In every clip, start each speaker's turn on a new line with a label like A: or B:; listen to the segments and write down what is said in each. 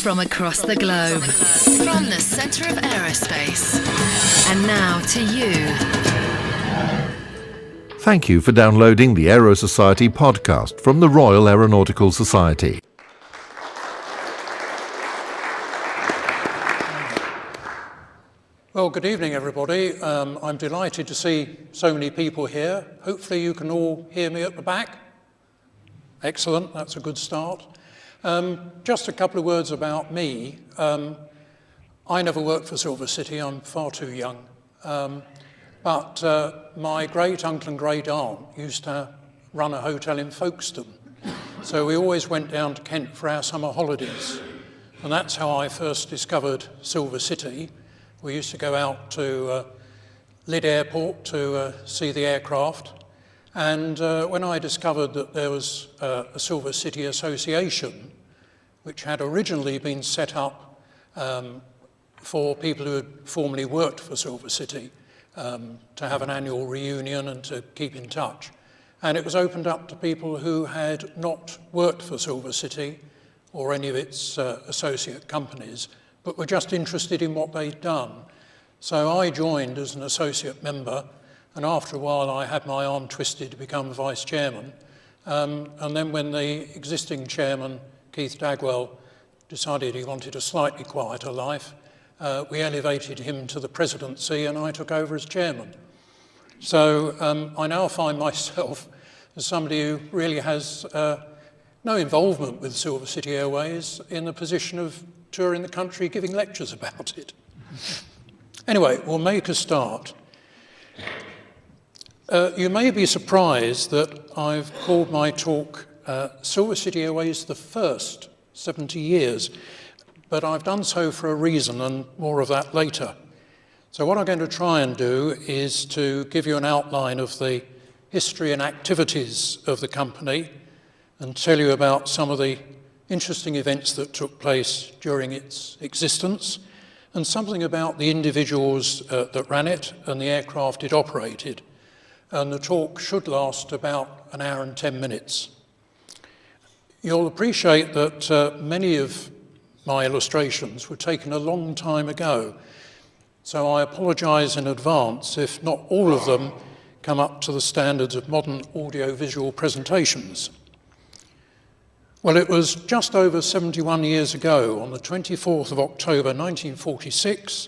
A: from across the globe, from the centre of aerospace. And now to you.
B: Thank you for downloading the Aero Society podcast from the Royal Aeronautical Society.
C: Well, good evening, everybody. I'm delighted to see so many people here. Hopefully you can all hear me at the back. Excellent, that's a good start. Just a couple of words about me. I never worked for Silver City, I'm far too young. But my great uncle and great aunt used to run a hotel in Folkestone. So we always went down to Kent for our summer holidays. And that's how I first discovered Silver City. We used to go out to Lydd Airport to see the aircraft. And when I discovered that there was a Silver City Association, which had originally been set up for people who had formerly worked for Silver City, to have an annual reunion and to keep in touch. And it was opened up to people who had not worked for Silver City or any of its associate companies, but were just interested in what they'd done. So I joined as an associate member, and after a while I had my arm twisted to become vice chairman. And then when the existing chairman, Keith Dagwell, decided he wanted a slightly quieter life, we elevated him to the presidency and I took over as chairman. So I now find myself as somebody who really has no involvement with Silver City Airways in the position of touring the country giving lectures about it. Anyway, we'll make a start. You may be surprised that I've called my talk Silver City Airways the First 70 Years, but I've done so for a reason, and more of that later. So what I'm going to try and do is to give you an outline of the history and activities of the company and tell you about some of the interesting events that took place during its existence and something about the individuals that ran it and the aircraft it operated. And the talk should last about an hour and 10 minutes. You'll appreciate that many of my illustrations were taken a long time ago, so I apologise in advance if not all of them come up to the standards of modern audio-visual presentations. Well, it was just over 71 years ago, on the 24th of October 1946,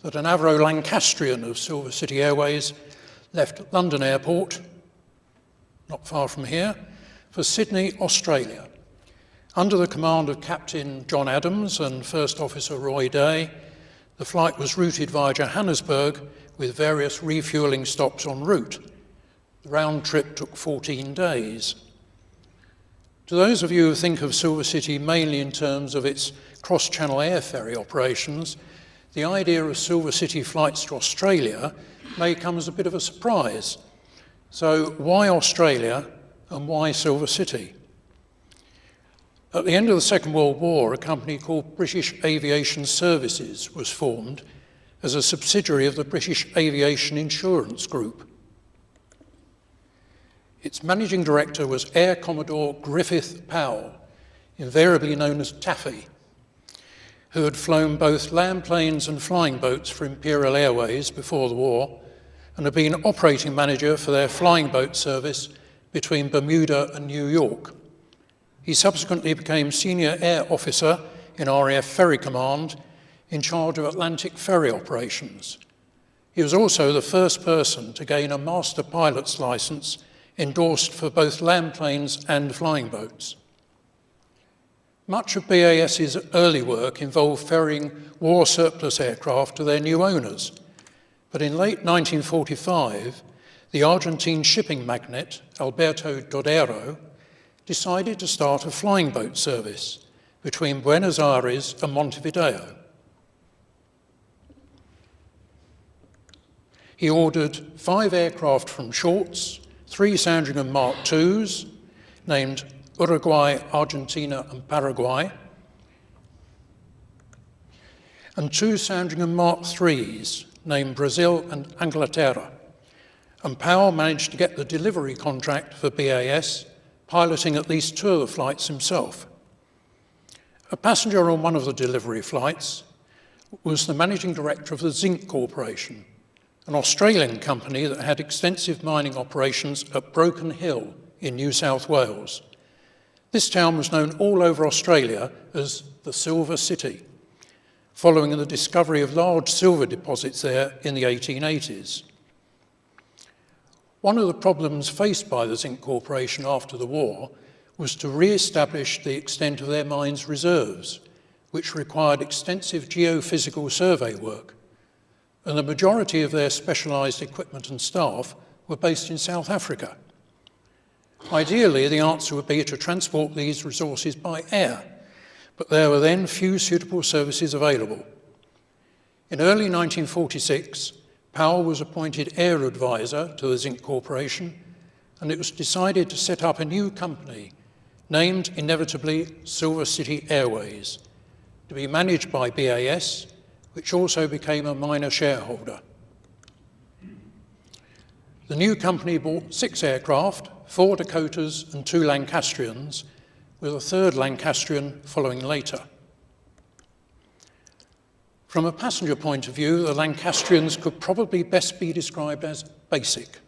C: that an Avro Lancastrian of Silver City Airways left London Airport, not far from here, for Sydney, Australia. Under the command of Captain John Adams and First Officer Roy Day, the flight was routed via Johannesburg with various refuelling stops en route. The round trip took 14 days. To those of you who think of Silver City mainly in terms of its cross-channel air ferry operations, the idea of Silver City flights to Australia may come as a bit of a surprise. So why Australia and why Silver City? At the end of the Second World War, a company called British Aviation Services was formed as a subsidiary of the British Aviation Insurance Group. Its managing director was Air Commodore Griffith Powell, invariably known as Taffy, who had flown both land planes and flying boats for Imperial Airways before the war and had been operating manager for their flying boat service between Bermuda and New York. He subsequently became senior air officer in Air Ferry Command in charge of Atlantic ferry operations. He was also the first person to gain a master pilot's license endorsed for both land planes and flying boats. Much of BAS's early work involved ferrying war surplus aircraft to their new owners, but in late 1945, the Argentine shipping magnate Alberto Dodero decided to start a flying boat service between Buenos Aires and Montevideo. He ordered 5 aircraft from Shorts, 3 Sandringham Mark IIs, named Uruguay, Argentina and Paraguay, and 2 Sandringham Mark IIIs, named Brazil and Inglaterra. And Powell managed to get the delivery contract for BAS, piloting at least 2 of the flights himself. A passenger on one of the delivery flights was the managing director of the Zinc Corporation, an Australian company that had extensive mining operations at Broken Hill in New South Wales. This town was known all over Australia as the Silver City, following the discovery of large silver deposits there in the 1880s. One of the problems faced by the Zinc Corporation after the war was to re-establish the extent of their mine's reserves, which required extensive geophysical survey work, and the majority of their specialised equipment and staff were based in South Africa. Ideally, the answer would be to transport these resources by air, but there were then few suitable services available. In early 1946, Powell was appointed air advisor to the Zinc Corporation, and it was decided to set up a new company named inevitably Silver City Airways, to be managed by BAS, which also became a minor shareholder. The new company bought 6 aircraft, 4 Dakotas and 2 Lancastrians, with a 3rd Lancastrian following later. From a passenger point of view, the Lancastrians could probably best be described as basic,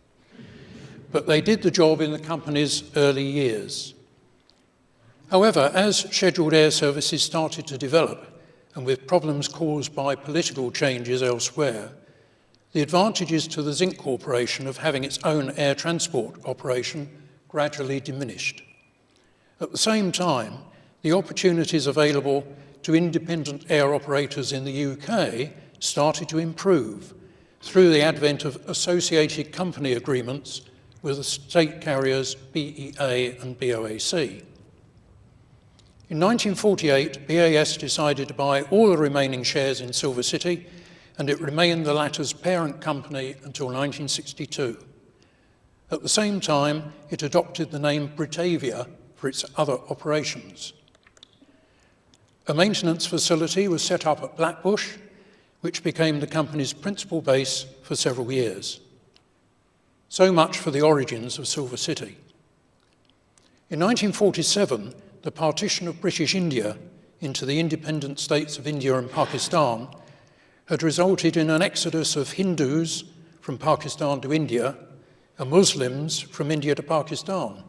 C: but they did the job in the company's early years. However, as scheduled air services started to develop, and with problems caused by political changes elsewhere, the advantages to the Zinc Corporation of having its own air transport operation gradually diminished. At the same time, the opportunities available to independent air operators in the UK started to improve through the advent of associated company agreements with the state carriers BEA and BOAC. In 1948, BAS decided to buy all the remaining shares in Silver City, and it remained the latter's parent company until 1962. At the same time, it adopted the name Britavia for its other operations. A maintenance facility was set up at Blackbush, which became the company's principal base for several years. So much for the origins of Silver City. In 1947, the partition of British India into the independent states of India and Pakistan had resulted in an exodus of Hindus from Pakistan to India and Muslims from India to Pakistan.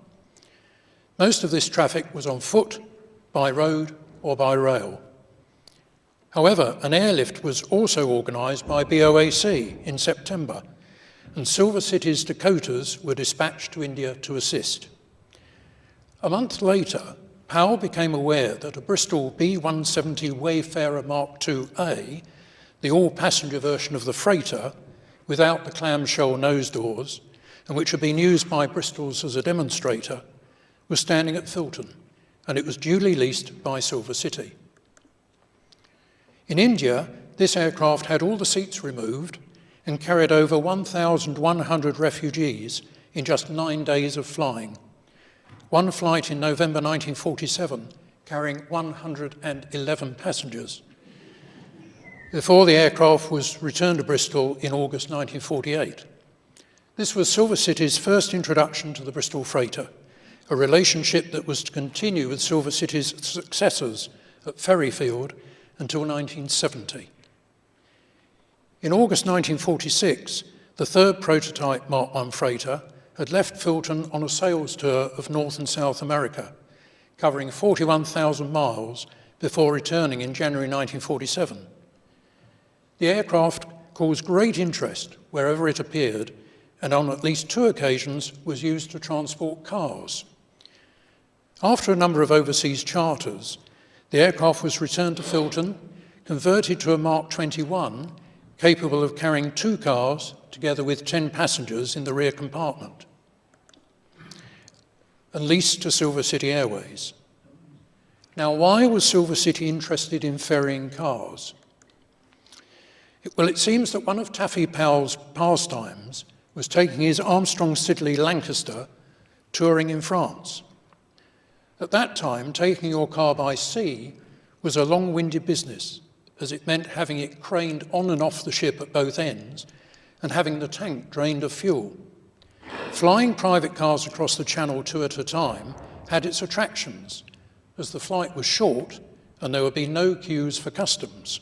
C: Most of this traffic was on foot, by road or by rail. However, an airlift was also organised by BOAC in September, and Silver City's Dakotas were dispatched to India to assist. A month later, Powell became aware that a Bristol B-170 Wayfarer Mark II-A, the all-passenger version of the freighter, without the clamshell nose doors, and which had been used by Bristol's as a demonstrator, was standing at Filton, and it was duly leased by Silver City. In India, this aircraft had all the seats removed and carried over 1,100 refugees in just 9 days of flying. One flight in November 1947 carrying 111 passengers, before the aircraft was returned to Bristol in August 1948. This was Silver City's first introduction to the Bristol freighter, a relationship that was to continue with Silver City's successors at Ferryfield until 1970. In August 1946, the 3rd prototype Mark I freighter had left Filton on a sales tour of North and South America, covering 41,000 miles before returning in January 1947. The aircraft caused great interest wherever it appeared, and on at least 2 occasions was used to transport cars. After a number of overseas charters, the aircraft was returned to Filton, converted to a Mark 21, capable of carrying 2 cars together with 10 passengers in the rear compartment, and leased to Silver City Airways. Now, why was Silver City interested in ferrying cars? Well, it seems that one of Taffy Powell's pastimes was taking his Armstrong Siddeley Lancaster touring in France. At that time, taking your car by sea was a long-winded business, as it meant having it craned on and off the ship at both ends and having the tank drained of fuel. Flying private cars across the Channel 2 at a time had its attractions, as the flight was short and there would be no queues for customs.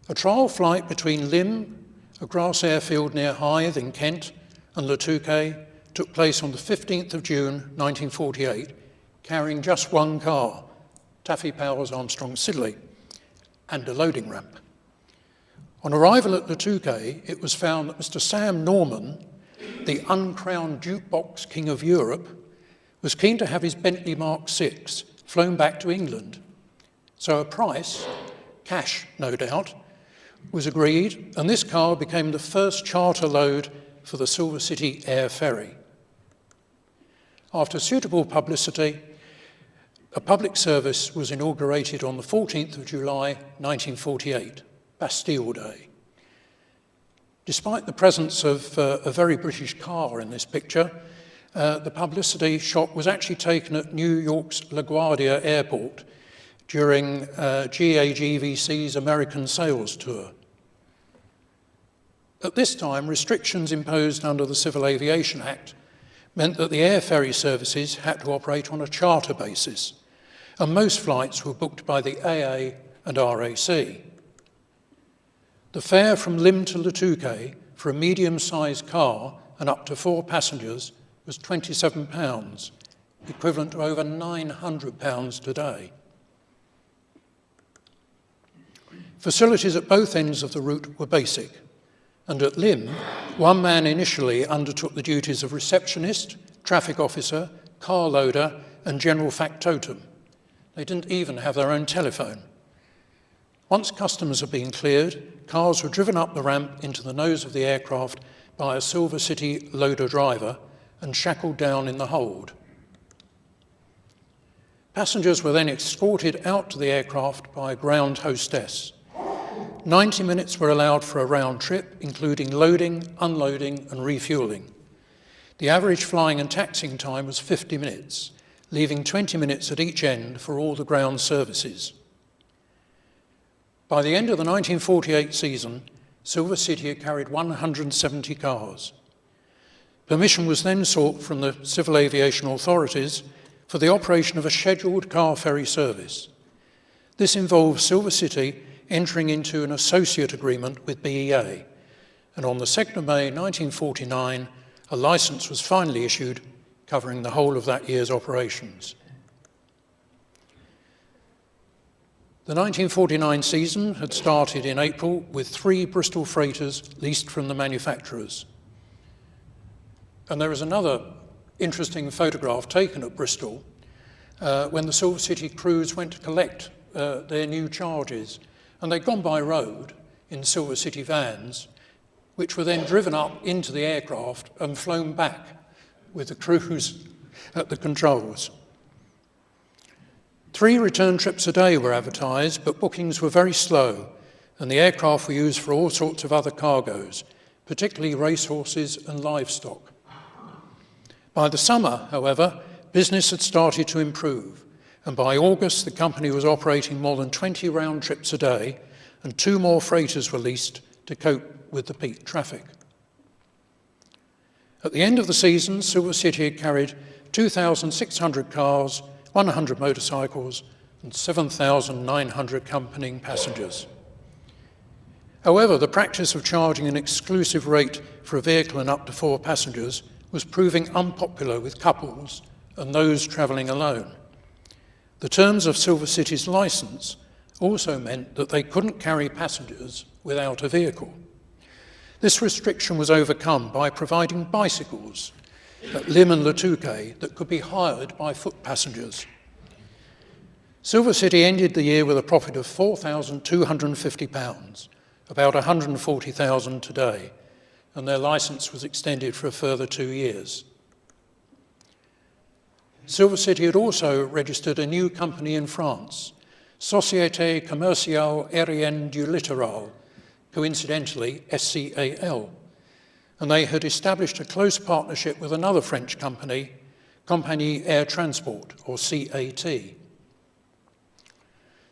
C: A trial flight between Lymm, a grass airfield near Hythe in Kent, and Le Touquet took place on the 15th of June 1948, carrying just one car, Taffy Powell's Armstrong Siddeley, and a loading ramp. On arrival at Le Touquet, it was found that Mr. Sam Norman, the uncrowned jukebox king of Europe, was keen to have his Bentley Mark VI flown back to England. So a price, cash no doubt, was agreed, and this car became the first charter load for the Silver City Air Ferry. After suitable publicity, a public service was inaugurated on the 14th of July 1948, Bastille Day. Despite the presence of a very British car in this picture, the publicity shot was actually taken at New York's LaGuardia Airport during GAGVC's American sales tour. At this time, restrictions imposed under the Civil Aviation Act meant that the air ferry services had to operate on a charter basis, and most flights were booked by the AA and RAC. The fare from Lymm to Le Touquet for a medium-sized car and up to 4 passengers was £27, equivalent to over £900 today. Facilities at both ends of the route were basic, and at Lymm, one man initially undertook the duties of receptionist, traffic officer, car loader, and general factotum. They didn't even have their own telephone. Once customers had been cleared, cars were driven up the ramp into the nose of the aircraft by a Silver City loader driver and shackled down in the hold. Passengers were then escorted out to the aircraft by a ground hostess. 90 minutes were allowed for a round trip, including loading, unloading, and refueling. The average flying and taxiing time was 50 minutes, leaving 20 minutes at each end for all the ground services. By the end of the 1948 season, Silver City had carried 170 cars. Permission was then sought from the civil aviation authorities for the operation of a scheduled car ferry service. This involved Silver City entering into an associate agreement with BEA, and on the 2nd of May 1949, a licence was finally issued covering the whole of that year's operations. The 1949 season had started in April with 3 Bristol freighters leased from the manufacturers. And there is another interesting photograph taken at Bristol when the Silver City crews went to collect their new charges. And they'd gone by road in Silver City vans, which were then driven up into the aircraft and flown back with the crews at the controls. 3 return trips a day were advertised, but bookings were very slow, and the aircraft were used for all sorts of other cargoes, particularly racehorses and livestock. By the summer, however, business had started to improve, and by August the company was operating more than 20 round trips a day, and 2 more freighters were leased to cope with the peak traffic. At the end of the season, Silver City had carried 2,600 cars, 100 motorcycles, and 7,900 accompanying passengers. However, the practice of charging an exclusive rate for a vehicle and up to 4 passengers was proving unpopular with couples and those travelling alone. The terms of Silver City's licence also meant that they couldn't carry passengers without a vehicle. This restriction was overcome by providing bicycles at Lymm and Le Touquet that could be hired by foot passengers. Silver City ended the year with a profit of £4,250, about £140,000 today, and their licence was extended for a further 2 years. Silver City had also registered a new company in France, Société Commerciale Aérienne du Littoral, coincidentally SCAL, and they had established a close partnership with another French company, Compagnie Air Transport, or CAT.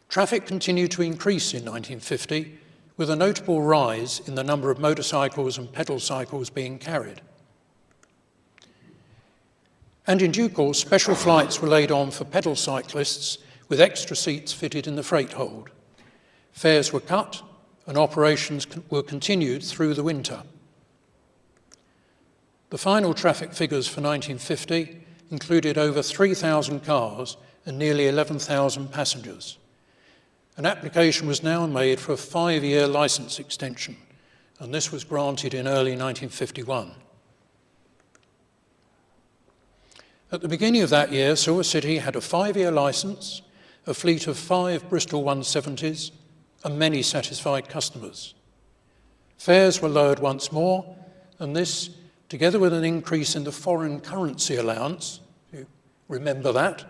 C: Traffic continued to increase in 1950, with a notable rise in the number of motorcycles and pedal cycles being carried. And in due course, special flights were laid on for pedal cyclists with extra seats fitted in the freight hold. Fares were cut and operations were continued through the winter. The final traffic figures for 1950 included over 3,000 cars and nearly 11,000 passengers. An application was now made for a 5-year licence extension, and this was granted in early 1951. At the beginning of that year, Silver City had a 5-year licence, a fleet of 5 Bristol 170s, and many satisfied customers. Fares were lowered once more, and this, together with an increase in the foreign currency allowance, you remember that,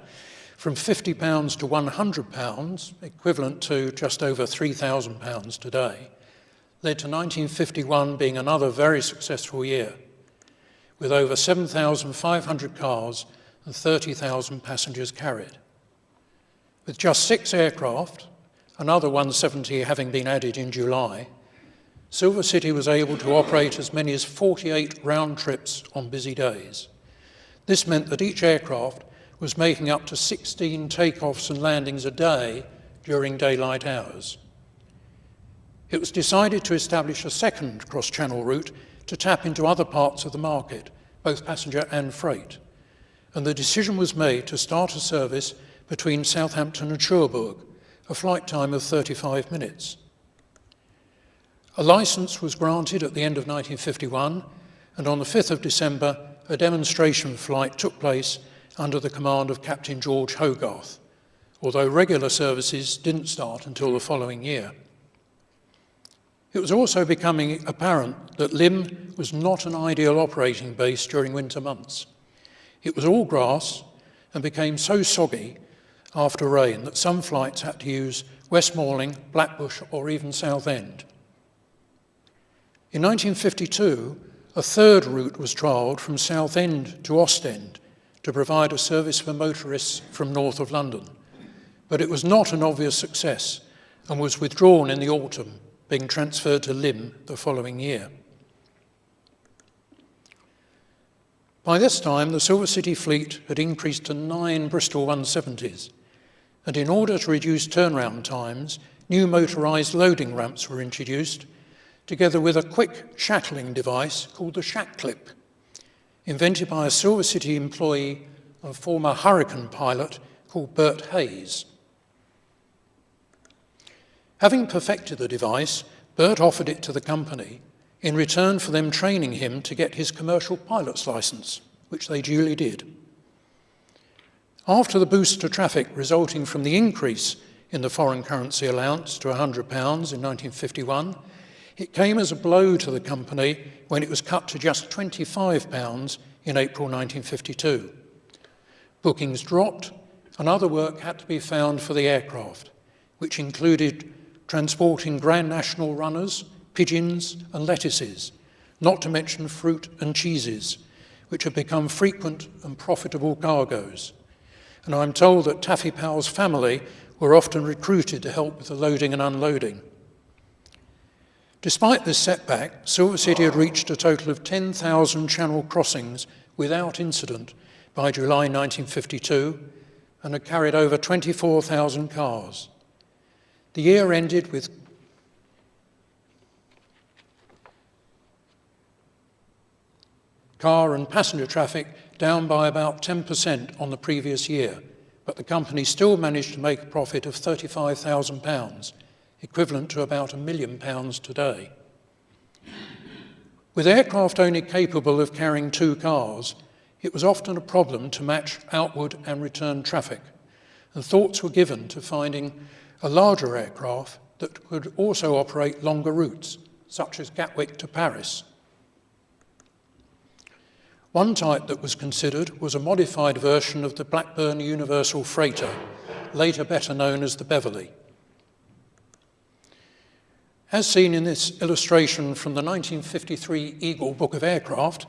C: from £50 to £100, equivalent to just over £3,000 today, led to 1951 being another very successful year, with over 7,500 cars and 30,000 passengers carried. With just 6 aircraft, another 170 having been added in July, Silver City was able to operate as many as 48 round trips on busy days. This meant that each aircraft was making up to 16 takeoffs and landings a day during daylight hours. It was decided to establish a second cross-channel route to tap into other parts of the market, both passenger and freight, and the decision was made to start a service between Southampton and Cherbourg, a flight time of 35 minutes. A licence was granted at the end of 1951, and on the 5th of December, a demonstration flight took place under the command of Captain George Hogarth, although regular services didn't start until the following year. It was also becoming apparent that Lymm was not an ideal operating base during winter months. It was all grass and became so soggy after rain that some flights had to use West Malling, Blackbush or even Southend. In 1952, a third route was trialled from Southend to Ostend to provide a service for motorists from north of London, but it was not an obvious success and was withdrawn in the autumn, being transferred to Lymm the following year. By this time, the Silver City fleet had increased to 9 Bristol 170s, and in order to reduce turnaround times, new motorised loading ramps were introduced, together with a quick shackling device called the shack clip, invented by a Silver City employee and former Hurricane pilot called Bert Hayes. Having perfected the device, Bert offered it to the company in return for them training him to get his commercial pilot's licence, which they duly did. After the boost to traffic resulting from the increase in the foreign currency allowance to £100 in 1951, it came as a blow to the company when it was cut to just £25 in April 1952. Bookings dropped and other work had to be found for the aircraft, which included transporting Grand National runners, pigeons and lettuces, not to mention fruit and cheeses, which have become frequent and profitable cargoes. And I'm told that Taffy Powell's family were often recruited to help with the loading and unloading. Despite this setback, Silver City had reached a total of 10,000 channel crossings without incident by July 1952 and had carried over 24,000 cars. The year ended with car and passenger traffic down by about 10% on the previous year, but the company still managed to make a profit of £35,000, equivalent to about £1 million today. With aircraft only capable of carrying 2 cars, it was often a problem to match outward and return traffic, and thoughts were given to finding a larger aircraft that could also operate longer routes, such as Gatwick to Paris. One type that was considered was a modified version of the Blackburn Universal Freighter, later better known as the Beverley. As seen in this illustration from the 1953 Eagle Book of Aircraft,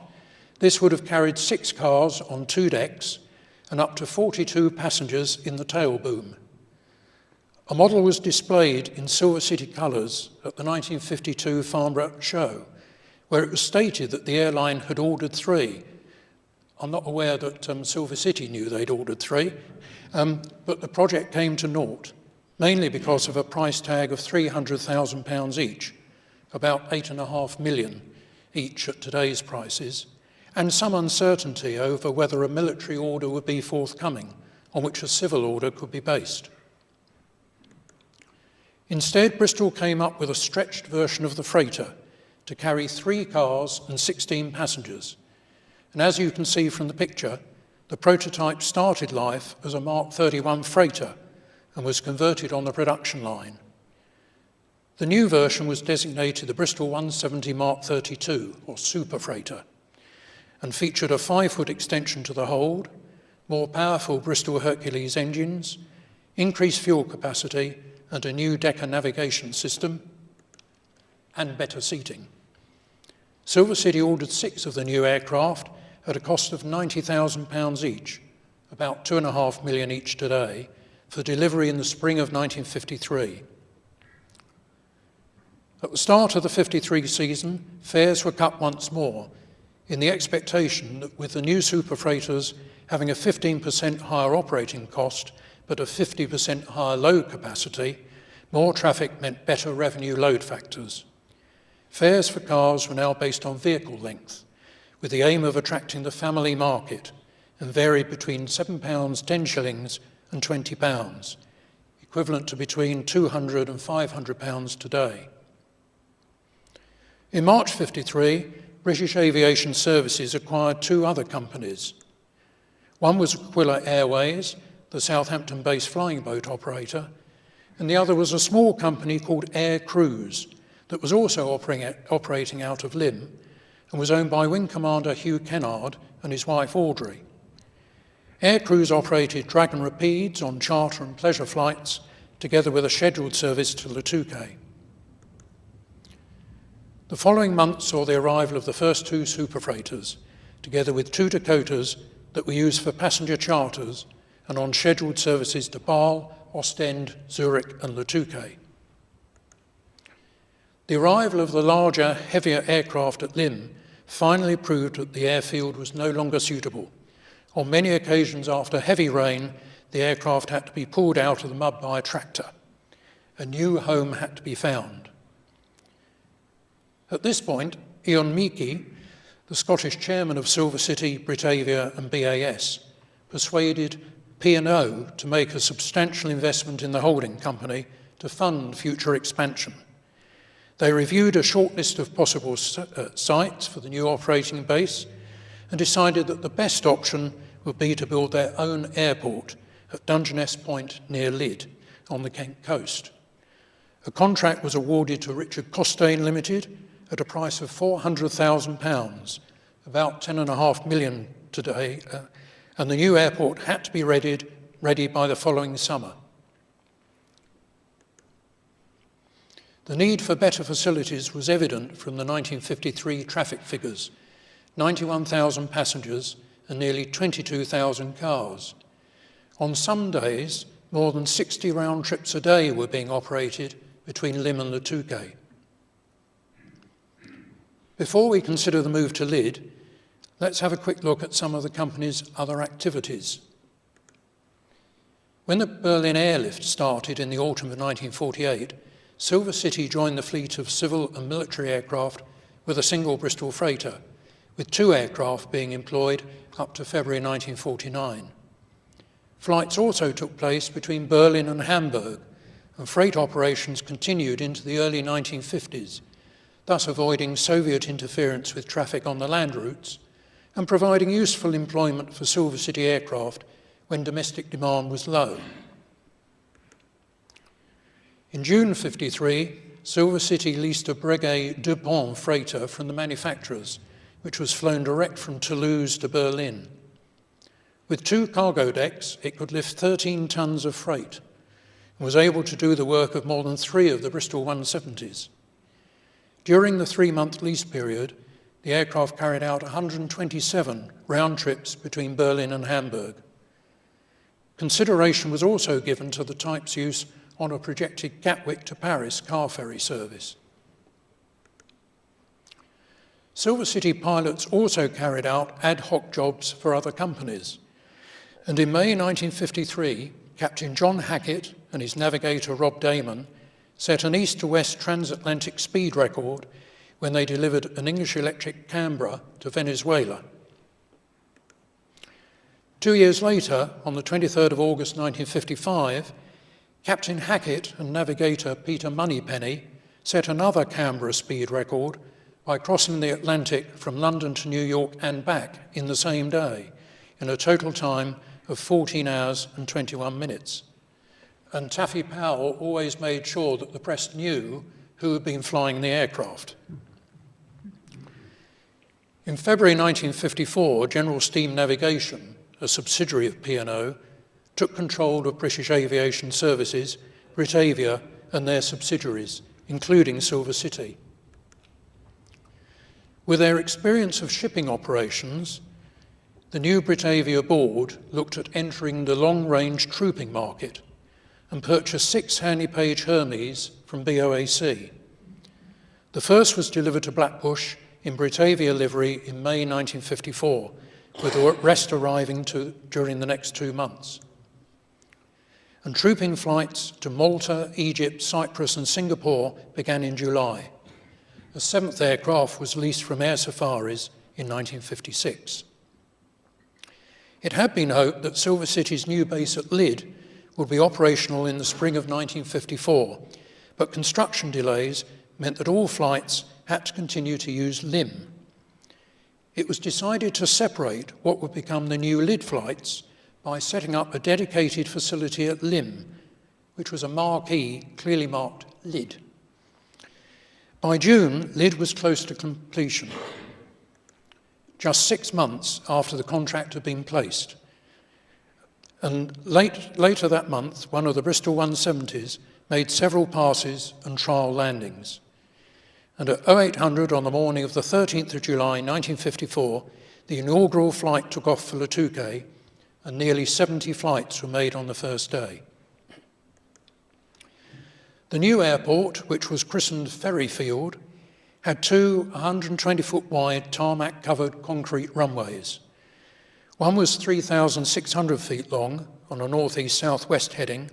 C: this would have carried 6 cars on 2 decks and up to 42 passengers in the tail boom. A model was displayed in Silver City colours at the 1952 Farnborough show, where it was stated that the airline had ordered 3, I'm not aware that Silver City knew they'd ordered 3, but the project came to naught, mainly because of a price tag of £300,000 each, about 8.5 million each at today's prices, and some uncertainty over whether a military order would be forthcoming on which a civil order could be based. Instead, Bristol came up with a stretched version of the freighter to carry 3 cars and 16 passengers. And as you can see from the picture, the prototype started life as a Mark 31 freighter and was converted on the production line. The new version was designated the Bristol 170 Mark 32, or Super Freighter, and featured a 5-foot extension to the hold, more powerful Bristol Hercules engines, increased fuel capacity, and a new Decker navigation system, and better seating. Silver City ordered 6 of the new aircraft at a cost of £90,000 each, about 2.5 million each today, for delivery in the spring of 1953. At the start of the 53 season, fares were cut once more, in the expectation that with the new super freighters having a 15% higher operating cost but a 50% higher load capacity, more traffic meant better revenue load factors. Fares for cars were now based on vehicle length, with the aim of attracting the family market, and varied between £7, 10 shillings and £20, equivalent to between £200 and £500 today. In March 53, British Aviation Services acquired 2 other companies. One was City Airways, the Southampton-based flying boat operator, and the other was a small company called Air Cruise that was also operating out of Lymm and was owned by Wing Commander Hugh Kennard and his wife Audrey. Air Cruise operated Dragon Rapides on charter and pleasure flights, together with a scheduled service to Le Touquet. The following month saw the arrival of the first 2 super freighters, together with 2 Dakotas that were used for passenger charters and on scheduled services to Bâle, Ostend, Zurich and Le Touquet. The arrival of the larger, heavier aircraft at Lymm finally proved that the airfield was no longer suitable. On many occasions after heavy rain, the aircraft had to be pulled out of the mud by a tractor. A new home had to be found. At this point, Ian Meeke, the Scottish chairman of Silver City, Britavia and BAS, persuaded P&O to make a substantial investment in the holding company to fund future expansion. They reviewed a short list of possible sites for the new operating base and decided that the best option would be to build their own airport at Dungeness Point near Lydd on the Kent coast. A contract was awarded to Richard Costain Limited at a price of £400,000, about 10.5 million today, and the new airport had to be ready by the following summer. The need for better facilities was evident from the 1953 traffic figures: 91,000 passengers and nearly 22,000 cars. On some days, more than 60 round trips a day were being operated between Lymm and Le Touquet. Before we consider the move to Lydd, let's have a quick look at some of the company's other activities. When the Berlin airlift started in the autumn of 1948, Silver City joined the fleet of civil and military aircraft with a single Bristol freighter, with 2 aircraft being employed up to February 1949. Flights also took place between Berlin and Hamburg, and freight operations continued into the early 1950s, thus avoiding Soviet interference with traffic on the land routes and providing useful employment for Silver City aircraft when domestic demand was low. In June 53, Silver City leased a Breguet Dupont freighter from the manufacturers, which was flown direct from Toulouse to Berlin. With 2 cargo decks, it could lift 13 tons of freight and was able to do the work of more than 3 of the Bristol 170s. During the 3-month lease period, the aircraft carried out 127 round trips between Berlin and Hamburg. Consideration was also given to the type's use on a projected Gatwick to Paris car ferry service. Silver City pilots also carried out ad hoc jobs for other companies. And in May 1953, Captain John Hackett and his navigator Rob Damon set an east to west transatlantic speed record when they delivered an English Electric Canberra to Venezuela. 2 years later, on the 23rd of August 1955, Captain Hackett and navigator Peter Moneypenny set another Canberra speed record by crossing the Atlantic from London to New York and back in the same day, in a total time of 14 hours and 21 minutes. And Taffy Powell always made sure that the press knew who had been flying the aircraft. In February 1954, General Steam Navigation, a subsidiary of P&O, took control of British Aviation Services, Britavia, and their subsidiaries, including Silver City. With their experience of shipping operations, the new Britavia board looked at entering the long-range trooping market and purchased 6 Hanley-Page Hermes from BOAC. The first was delivered to Blackbush in Britavia livery in May 1954, with the rest arriving during the next 2 months. And trooping flights to Malta, Egypt, Cyprus and Singapore began in July. The 7th aircraft was leased from Air Safaris in 1956. It had been hoped that Silver City's new base at Lydd would be operational in the spring of 1954, but construction delays meant that all flights had to continue to use LIM. It was decided to separate what would become the new Lydd flights by setting up a dedicated facility at LIM, which was a marquee clearly marked Lydd. By June, Lydd was close to completion, just 6 months after the contract had been placed. And later that month, one of the Bristol 170s made several passes and trial landings. And at 0800 on the morning of the 13th of July 1954, the inaugural flight took off for Latuke, and nearly 70 flights were made on the first day. The new airport, which was christened Ferry Field, had 2 120-foot wide tarmac-covered concrete runways. One was 3,600 feet long on a northeast-southwest heading,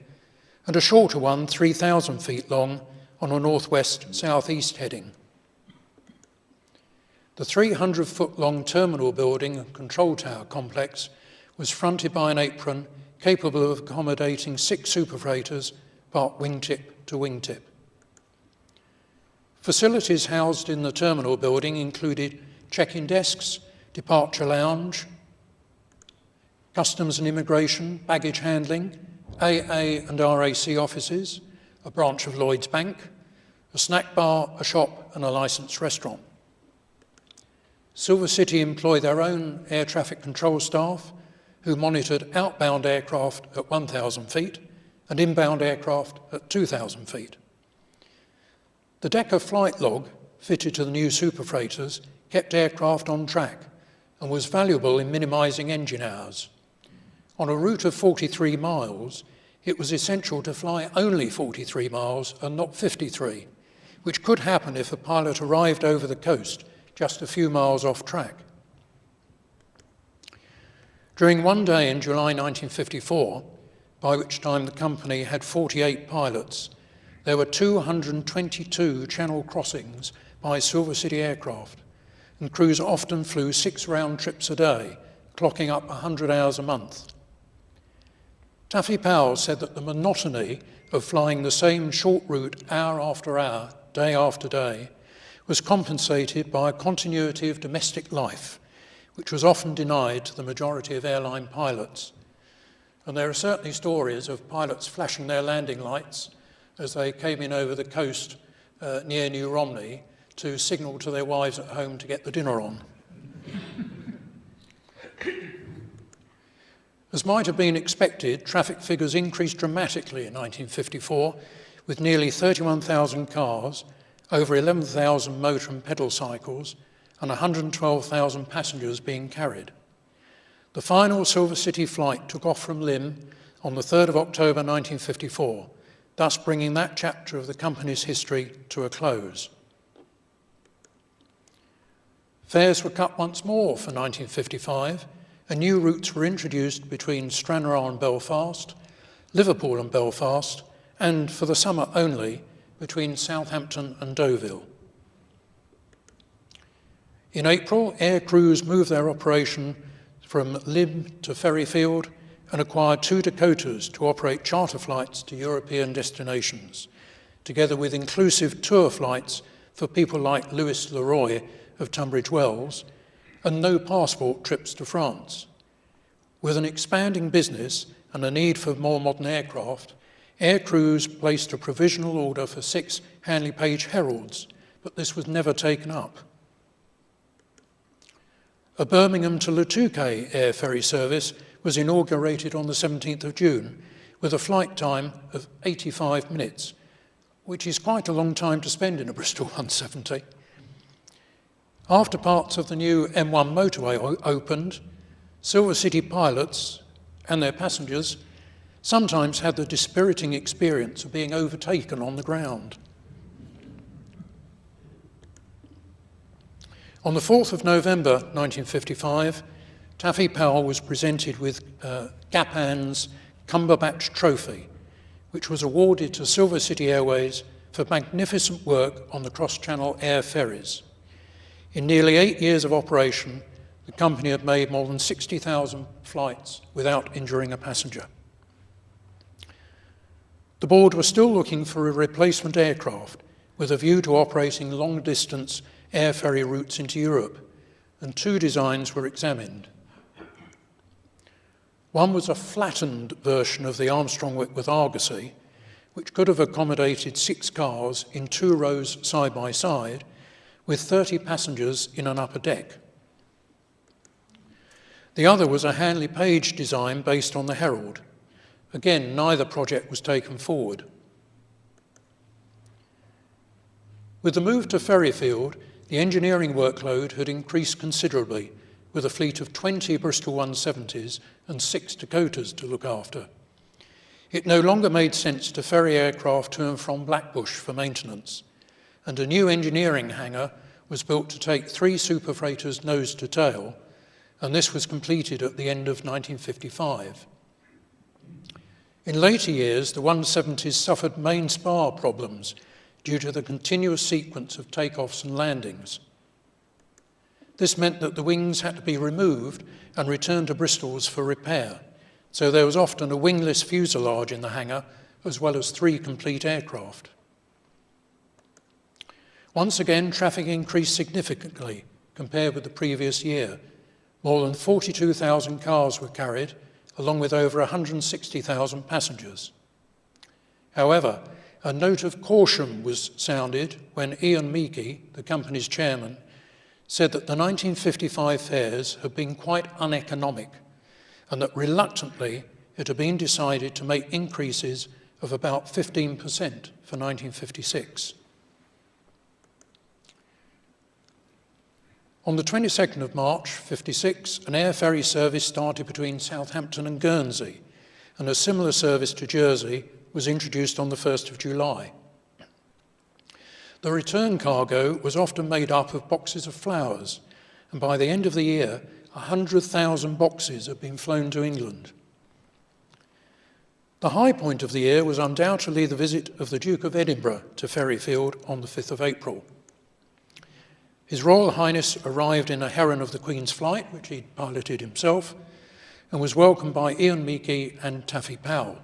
C: and a shorter one 3,000 feet long on a northwest-southeast heading. The 300-foot-long terminal building and control tower complex was fronted by an apron capable of accommodating 6 superfreighters parked wingtip to wingtip. Facilities housed in the terminal building included check-in desks, departure lounge, customs and immigration, baggage handling, AA and RAC offices, a branch of Lloyds Bank, a snack bar, a shop and a licensed restaurant. Silver City employed their own air traffic control staff who monitored outbound aircraft at 1,000 feet and inbound aircraft at 2,000 feet. The Decker flight log fitted to the new superfreighters kept aircraft on track and was valuable in minimising engine hours. On a route of 43 miles, it was essential to fly only 43 miles and not 53, which could happen if a pilot arrived over the coast just a few miles off track. During one day in July 1954, by which time the company had 48 pilots, there were 222 channel crossings by Silver City aircraft, and crews often flew 6 round trips a day, clocking up 100 hours a month. Taffy Powell said that the monotony of flying the same short route hour after hour, day after day, was compensated by a continuity of domestic life, which was often denied to the majority of airline pilots. And there are certainly stories of pilots flashing their landing lights as they came in over the coast near New Romney to signal to their wives at home to get the dinner on. As might have been expected, traffic figures increased dramatically in 1954, with nearly 31,000 cars, over 11,000 motor and pedal cycles, and 112,000 passengers being carried. The final Silver City flight took off from Lymm on the 3rd of October 1954, thus bringing that chapter of the company's history to a close. Fares were cut once more for 1955, and new routes were introduced between Stranraer and Belfast, Liverpool and Belfast, and for the summer only, between Southampton and Deauville. In April, Air Crews moved their operation from Lymm to Ferryfield and acquired 2 Dakotas to operate charter flights to European destinations, together with inclusive tour flights for people like Louis Leroy of Tunbridge Wells, and no passport trips to France. With an expanding business and a need for more modern aircraft, Air Crews placed a provisional order for 6 Handley Page Heralds, but this was never taken up. A Birmingham to Le Touquet air ferry service was inaugurated on the 17th of June with a flight time of 85 minutes, which is quite a long time to spend in a Bristol 170. After parts of the new M1 motorway opened, Silver City pilots and their passengers sometimes had the dispiriting experience of being overtaken on the ground. On the 4th of November 1955, Taffy Powell was presented with Gapan's Cumberbatch Trophy, which was awarded to Silver City Airways for magnificent work on the cross-channel air ferries. In nearly 8 years of operation, the company had made more than 60,000 flights without injuring a passenger. The board was still looking for a replacement aircraft with a view to operating long-distance air ferry routes into Europe, and 2 designs were examined. One was a flattened version of the Armstrong-Whitworth Argosy, which could have accommodated 6 cars in 2 rows side by side, with 30 passengers in an upper deck. The other was a Handley Page design based on the Herald. Again, neither project was taken forward. With the move to Ferryfield, the engineering workload had increased considerably, with a fleet of 20 Bristol 170s and 6 Dakotas to look after. It no longer made sense to ferry aircraft to and from Blackbush for maintenance, and a new engineering hangar was built to take 3 super freighters nose to tail, and this was completed at the end of 1955. In later years, the 170s suffered main spar problems due to the continuous sequence of takeoffs and landings. This meant that the wings had to be removed and returned to Bristol's for repair, so there was often a wingless fuselage in the hangar, as well as 3 complete aircraft. Once again, traffic increased significantly compared with the previous year. More than 42,000 cars were carried, along with over 160,000 passengers. However, a note of caution was sounded when Ian Meeke, the company's chairman, said that the 1955 fares had been quite uneconomic and that reluctantly it had been decided to make increases of about 15% for 1956. On the 22nd of March 56, an air ferry service started between Southampton and Guernsey, and a similar service to Jersey was introduced on the 1st of July. The return cargo was often made up of boxes of flowers, and by the end of the year, 100,000 boxes had been flown to England. The high point of the year was undoubtedly the visit of the Duke of Edinburgh to Ferryfield on the 5th of April. His Royal Highness arrived in a Heron of the Queen's flight, which he'd piloted himself, and was welcomed by Ian Meeke and Taffy Powell.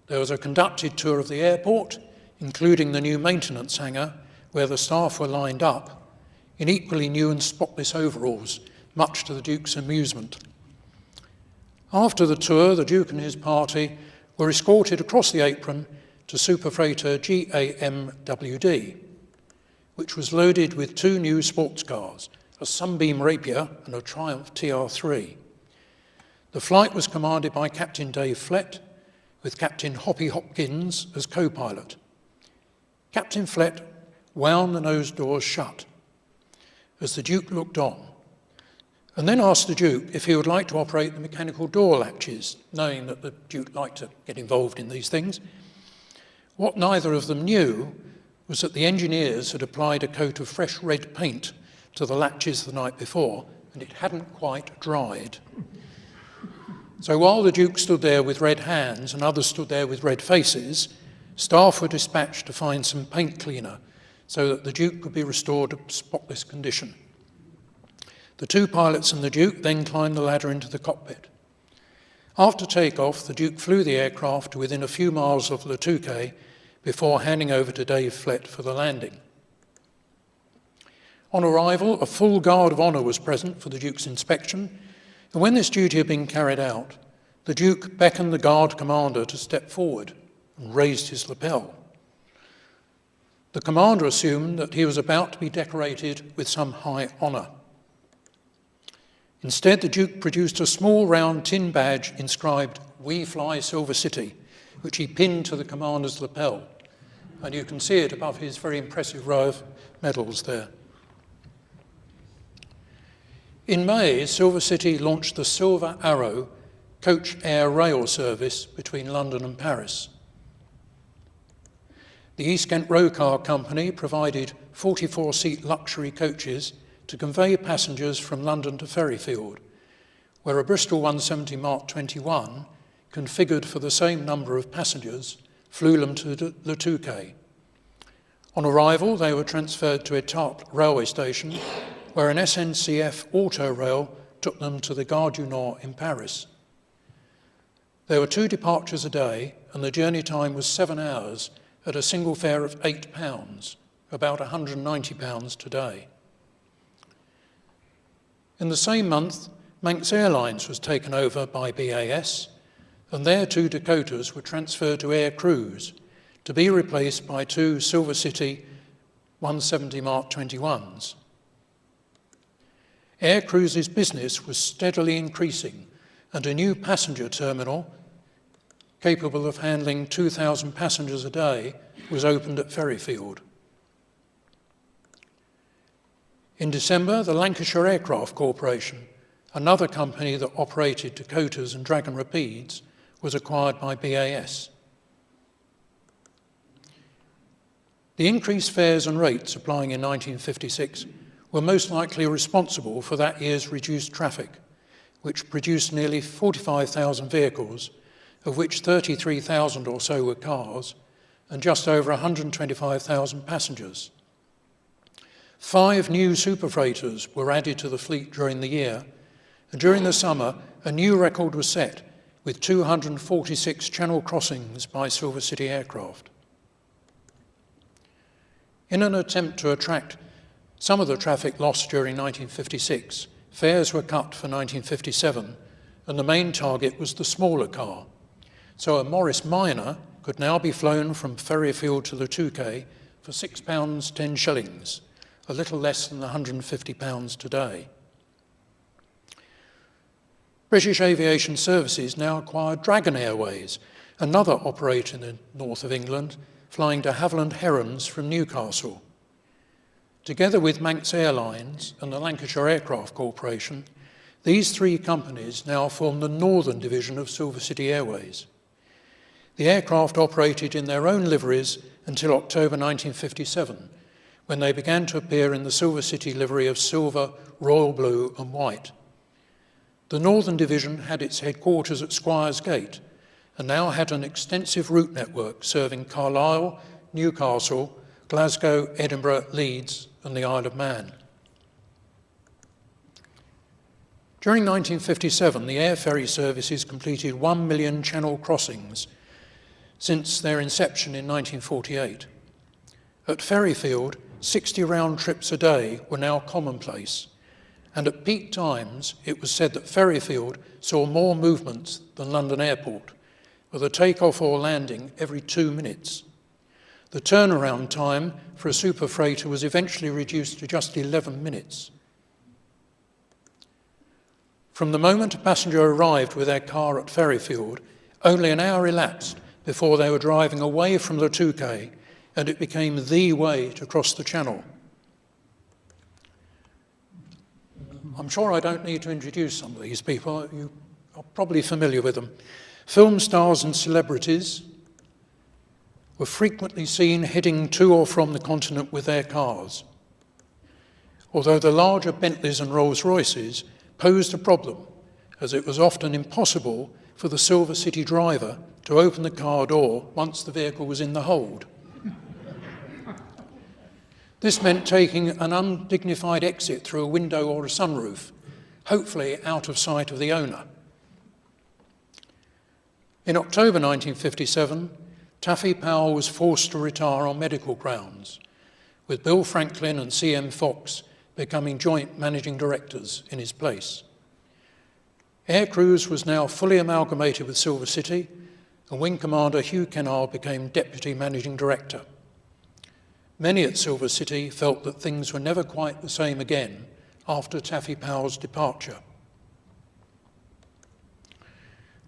C: There was a conducted tour of the airport, including the new maintenance hangar, where the staff were lined up in equally new and spotless overalls, much to the Duke's amusement. After the tour, the Duke and his party were escorted across the apron to super freighter GAMWD, which was loaded with 2 new sports cars, a Sunbeam Rapier and a Triumph TR3. The flight was commanded by Captain Dave Flett, with Captain Hoppy Hopkins as co-pilot. Captain Flett wound the nose doors shut as the Duke looked on, and then asked the Duke if he would like to operate the mechanical door latches, knowing that the Duke liked to get involved in these things. What neither of them knew was that the engineers had applied a coat of fresh red paint to the latches the night before, and it hadn't quite dried. So while the Duke stood there with red hands and others stood there with red faces, staff were dispatched to find some paint cleaner so that the Duke could be restored to spotless condition. The two pilots and the Duke then climbed the ladder into the cockpit. After takeoff, the Duke flew the aircraft to within a few miles of Le Touquet before handing over to Dave Flett for the landing. On arrival, a full guard of honour was present for the Duke's inspection, and when this duty had been carried out, the Duke beckoned the guard commander to step forward and raised his lapel. The commander assumed that he was about to be decorated with some high honour. Instead, the Duke produced a small round tin badge inscribed "We Fly Silver City," which he pinned to the commander's lapel. And you can see it above his very impressive row of medals there. In May, Silver City launched the Silver Arrow coach air rail service between London and Paris. The East Kent Row-Car Company provided 44-seat luxury coaches to convey passengers from London to Ferryfield, where a Bristol 170 Mark 21, configured for the same number of passengers, flew them to Le Touquet. On arrival, they were transferred to Étaples railway station, where an SNCF auto rail took them to the Gare du Nord in Paris. There were 2 departures a day, and the journey time was 7 hours at a single fare of £8, about £190 today. In the same month, Manx Airlines was taken over by BAS, and their 2 Dakotas were transferred to Air Cruise to be replaced by 2 Silver City 170 Mark 21s. Air Cruise's business was steadily increasing, and a new passenger terminal capable of handling 2,000 passengers a day was opened at Ferryfield. In December, the Lancashire Aircraft Corporation, another company that operated Dakotas and Dragon Rapids, was acquired by BAS. The increased fares and rates applying in 1956 were most likely responsible for that year's reduced traffic, which produced nearly 45,000 vehicles, of which 33,000 or so were cars, and just over 125,000 passengers. 5 new super freighters were added to the fleet during the year, and during the summer, a new record was set with 246 channel crossings by Silver City aircraft. In an attempt to attract some of the traffic lost during 1956, fares were cut for 1957, and the main target was the smaller car. So a Morris Minor could now be flown from Ferryfield to Le Touquet for £6 10 shillings, a little less than £150 today. British Aviation Services now acquired Dragon Airways, another operator in the north of England, flying de Havilland Herons from Newcastle. Together with Manx Airlines and the Lancashire Aircraft Corporation, these 3 companies now form the northern division of Silver City Airways. The aircraft operated in their own liveries until October 1957, when they began to appear in the Silver City livery of silver, royal blue and white. The Northern Division had its headquarters at Squires Gate and now had an extensive route network serving Carlisle, Newcastle, Glasgow, Edinburgh, Leeds and the Isle of Man. During 1957, the Air Ferry services completed 1 million channel crossings since their inception in 1948. At Ferryfield, 60 round trips a day were now commonplace, and at peak times it was said that Ferryfield saw more movements than London Airport, with a takeoff or landing every 2 minutes. The turnaround time for a super freighter was eventually reduced to just 11 minutes. From the moment a passenger arrived with their car at Ferryfield, only an hour elapsed before they were driving away from Le Touquet, and it became the way to cross the channel. I'm sure I don't need to introduce some of these people. You are probably familiar with them. Film stars and celebrities were frequently seen heading to or from the continent with their cars. although the larger Bentleys and Rolls-Royces posed a problem, as it was often impossible for the Silver City driver to open the car door once the vehicle was in the hold. This meant taking an undignified exit through a window or a sunroof, hopefully out of sight of the owner. In October 1957, Taffy Powell was forced to retire on medical grounds, with Bill Franklin and C.M. Fox becoming joint managing directors in his place. Air Crews was now fully amalgamated with Silver City, and Wing Commander Hugh Kennard became deputy managing director. Many at Silver City felt that things were never quite the same again after Taffy Powell's departure.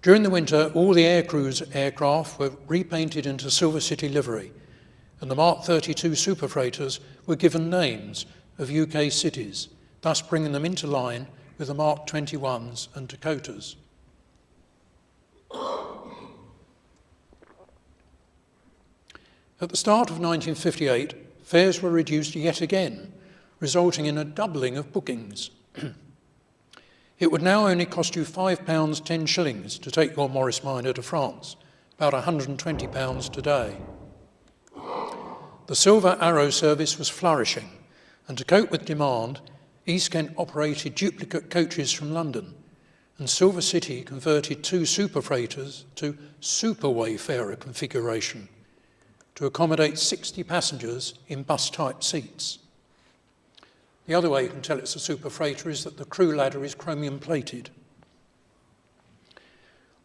C: During the winter, all the Air Crews aircraft were repainted into Silver City livery, and the Mark 32 super freighters were given names of UK cities, thus bringing them into line with the Mark 21s and Dakotas. At the start of 1958, fares were reduced yet again, resulting in a doubling of bookings. It would now only cost you £5 10 shillings to take your Morris Minor to France, about £120 today. The Silver Arrow service was flourishing, and to cope with demand, East Kent operated duplicate coaches from London, and Silver City converted 2 super freighters to super wayfarer configuration to accommodate 60 passengers in bus-type seats. The other way you can tell it's a super freighter is that the crew ladder is chromium-plated.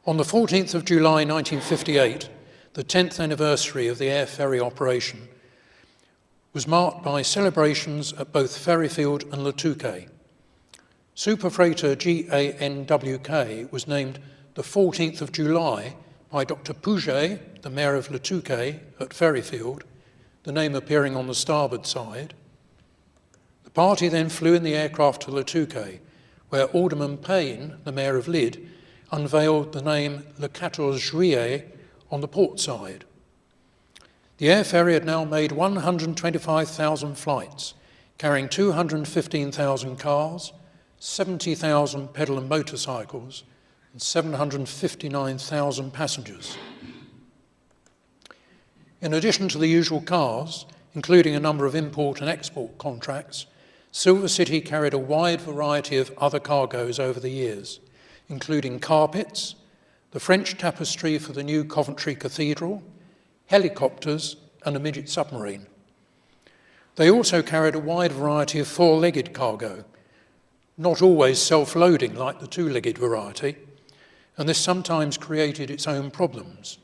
C: On the 14th of July 1958, the 10th anniversary of the Air Ferry operation was marked by celebrations at both Ferryfield and Le Touquet. Super freighter GANWK was named the 14th of July by Dr. Pouget, the mayor of Le Touquet at Ferryfield, the name appearing on the starboard side. The party then flew in the aircraft to Le Touquet, where Alderman Payne, the mayor of Lydd, unveiled the name Le 14 Juillet on the port side. The Air Ferry had now made 125,000 flights, carrying 215,000 cars, 70,000 pedal and motorcycles, and 759,000 passengers. In addition to the usual cars, including a number of import and export contracts, Silver City carried a wide variety of other cargoes over the years, including carpets, the French tapestry for the new Coventry Cathedral, helicopters, and a midget submarine. They also carried a wide variety of four-legged cargo, not always self-loading like the two-legged variety, and this sometimes created its own problems.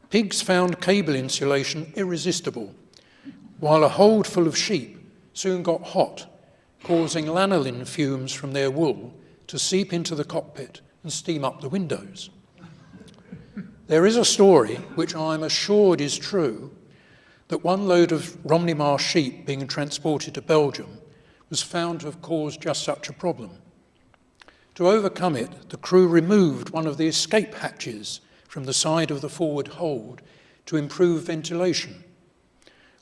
C: Pigs found cable insulation irresistible, while a hold full of sheep soon got hot, causing lanolin fumes from their wool to seep into the cockpit and steam up the windows. There is a story, which I am assured is true, that one load of Romney Marsh sheep being transported to Belgium was found to have caused just such a problem. To overcome it, the crew removed one of the escape hatches from the side of the forward hold to improve ventilation.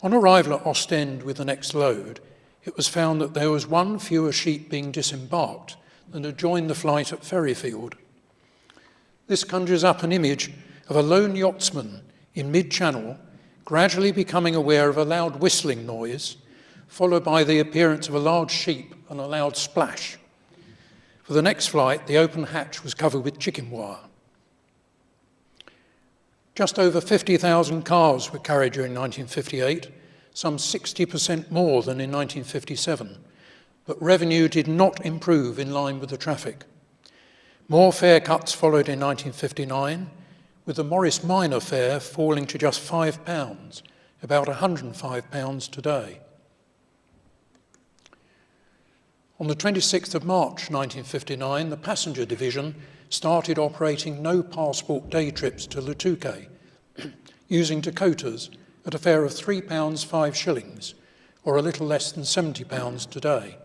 C: On arrival at Ostend with the next load, it was found that there was one fewer sheep being disembarked than had joined the flight at Ferryfield. This conjures up an image of a lone yachtsman in mid-channel gradually becoming aware of a loud whistling noise, followed by the appearance of a large sheep and a loud splash. For the next flight, the open hatch was covered with chicken wire. Just over 50,000 cars were carried during 1958, some 60% more than in 1957, but revenue did not improve in line with the traffic. More fare cuts followed in 1959, with the Morris Minor fare falling to just £5, about £105 today. On the 26th of March 1959, the passenger division started operating no passport day trips to Le Touquet, using Dakotas at a fare of £3 5 shillings, or a little less than £70 today.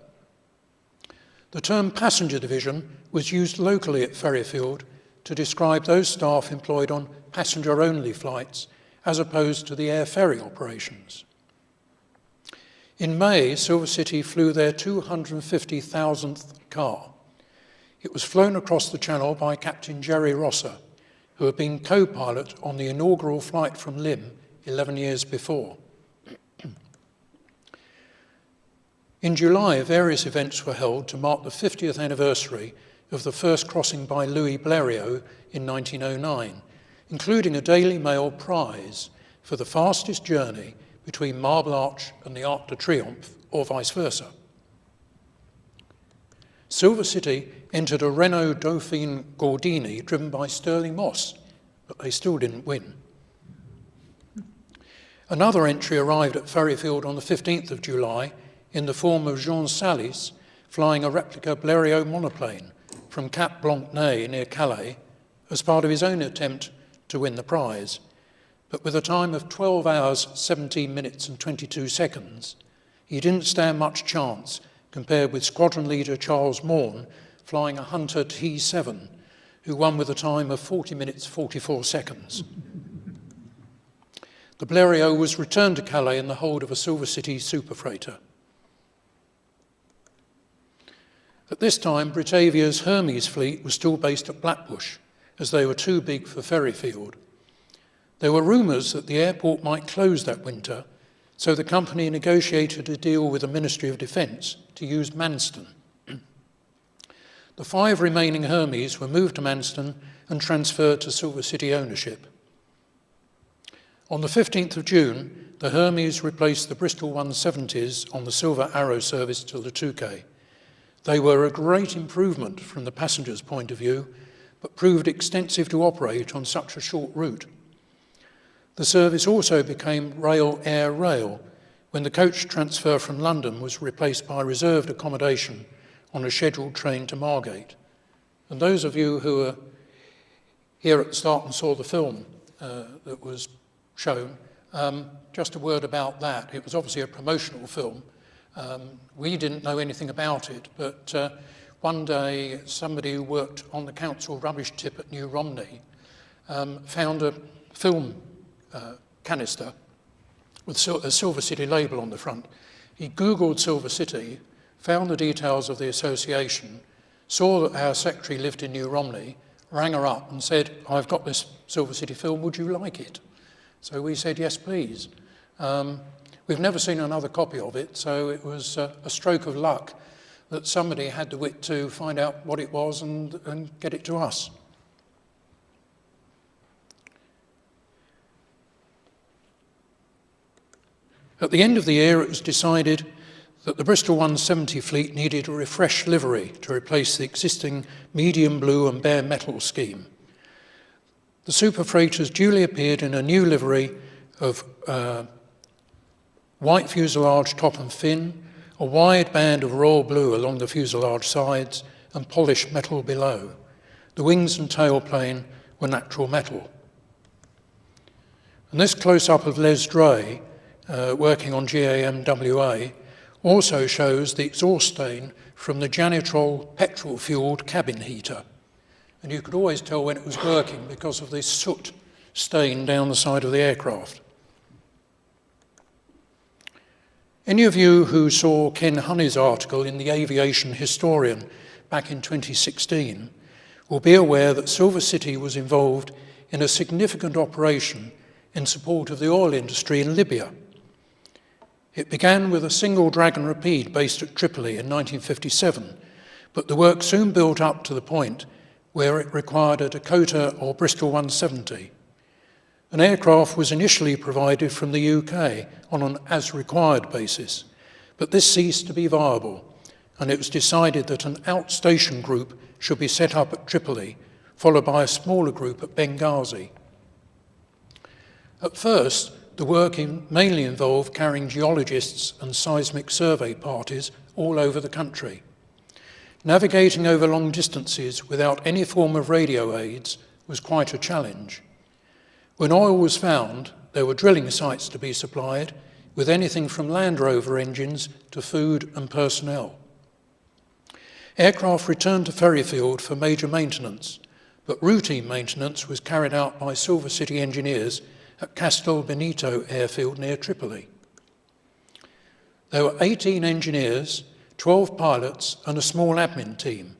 C: The term passenger division was used locally at Ferryfield to describe those staff employed on passenger-only flights, as opposed to the Air Ferry operations. In May, Silver City flew their 250,000th car. It was flown across the Channel by Captain Jerry Rosser, who had been co-pilot on the inaugural flight from Lymm 11 years before. In July, various events were held to mark the 50th anniversary of the first crossing by Louis Blériot in 1909, including a Daily Mail prize for the fastest journey between Marble Arch and the Arc de Triomphe, or vice versa. Silver City entered a Renault Dauphine Gordini driven by Stirling Moss, but they still didn't win. Another entry arrived at Ferryfield on the 15th of July in the form of Jean Salis flying a replica Blériot monoplane from Cap Blanc-Nez near Calais as part of his own attempt to win the prize. But with a time of 12 hours, 17 minutes and 22 seconds, he didn't stand much chance compared with squadron leader Charles Morn flying a Hunter T7, who won with a time of 40 minutes, 44 seconds. The Blériot was returned to Calais in the hold of a Silver City super freighter. At this time, Britavia's Hermes fleet was still based at Blackbush, as they were too big for Ferryfield. There were rumours that the airport might close that winter, so the company negotiated a deal with the Ministry of Defence to use Manston. The 5 remaining Hermes were moved to Manston and transferred to Silver City ownership. On the 15th of June, the Hermes replaced the Bristol 170s on the Silver Arrow service to the Touquet. They were a great improvement from the passenger's point of view, but proved extensive to operate on such a short route. The service also became Rail Air Rail when the coach transfer from London was replaced by reserved accommodation on a scheduled train to Margate. And those of you who were here at the start and saw the film that was shown, just a word about that. It was obviously a promotional film. We didn't know anything about it, but one day somebody who worked on the council rubbish tip at New Romney found a film canister with a Silver City label on the front. He Googled Silver City, found the details of the association, saw that our secretary lived in New Romney, rang her up and said, "I've got this Silver City film, would you like it?" So we said, "Yes, please." We've never seen another copy of it, so it was a stroke of luck that somebody had the wit to find out what it was and get it to us. At the end of the year, it was decided that the Bristol 170 fleet needed a refreshed livery to replace the existing medium blue and bare metal scheme. The super freighters duly appeared in a new livery of white fuselage top and fin, a wide band of royal blue along the fuselage sides, and polished metal below. The wings and tailplane were natural metal. And this close-up of Les Dray, working on GAMWA, also shows the exhaust stain from the Janitrol petrol-fueled cabin heater. And you could always tell when it was working because of this soot stain down the side of the aircraft. Any of you who saw Ken Honey's article in the Aviation Historian back in 2016 will be aware that Silver City was involved in a significant operation in support of the oil industry in Libya. It began with a single Dragon Rapide based at Tripoli in 1957, but the work soon built up to the point where it required a Dakota or Bristol 170. An aircraft was initially provided from the UK on an as-required basis, but this ceased to be viable, and it was decided that an outstation group should be set up at Tripoli, followed by a smaller group at Benghazi. At first, the work mainly involved carrying geologists and seismic survey parties all over the country. Navigating over long distances without any form of radio aids was quite a challenge. When oil was found, there were drilling sites to be supplied, with anything from Land Rover engines to food and personnel. Aircraft returned to Ferryfield for major maintenance, but routine maintenance was carried out by Silver City engineers at Castel Benito airfield near Tripoli. There were 18 engineers, 12 pilots and a small admin team,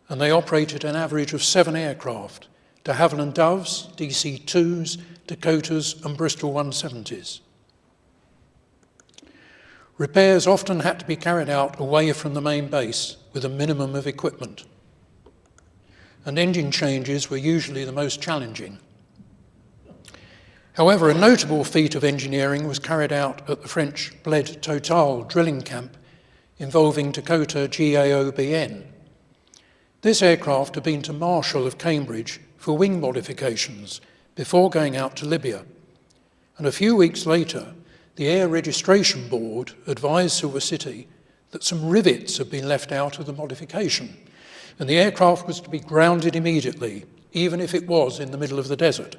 C: and they operated an average of 7 aircraft, de Havilland Doves, DC-2s, Dakotas and Bristol 170s. Repairs often had to be carried out away from the main base with a minimum of equipment, and engine changes were usually the most challenging. However, a notable feat of engineering was carried out at the French Bled Total drilling camp involving Dakota GAOBN. This aircraft had been to Marshall of Cambridge for wing modifications before going out to Libya, and a few weeks later the Air Registration Board advised Silver City that some rivets had been left out of the modification, and the aircraft was to be grounded immediately, even if it was in the middle of the desert.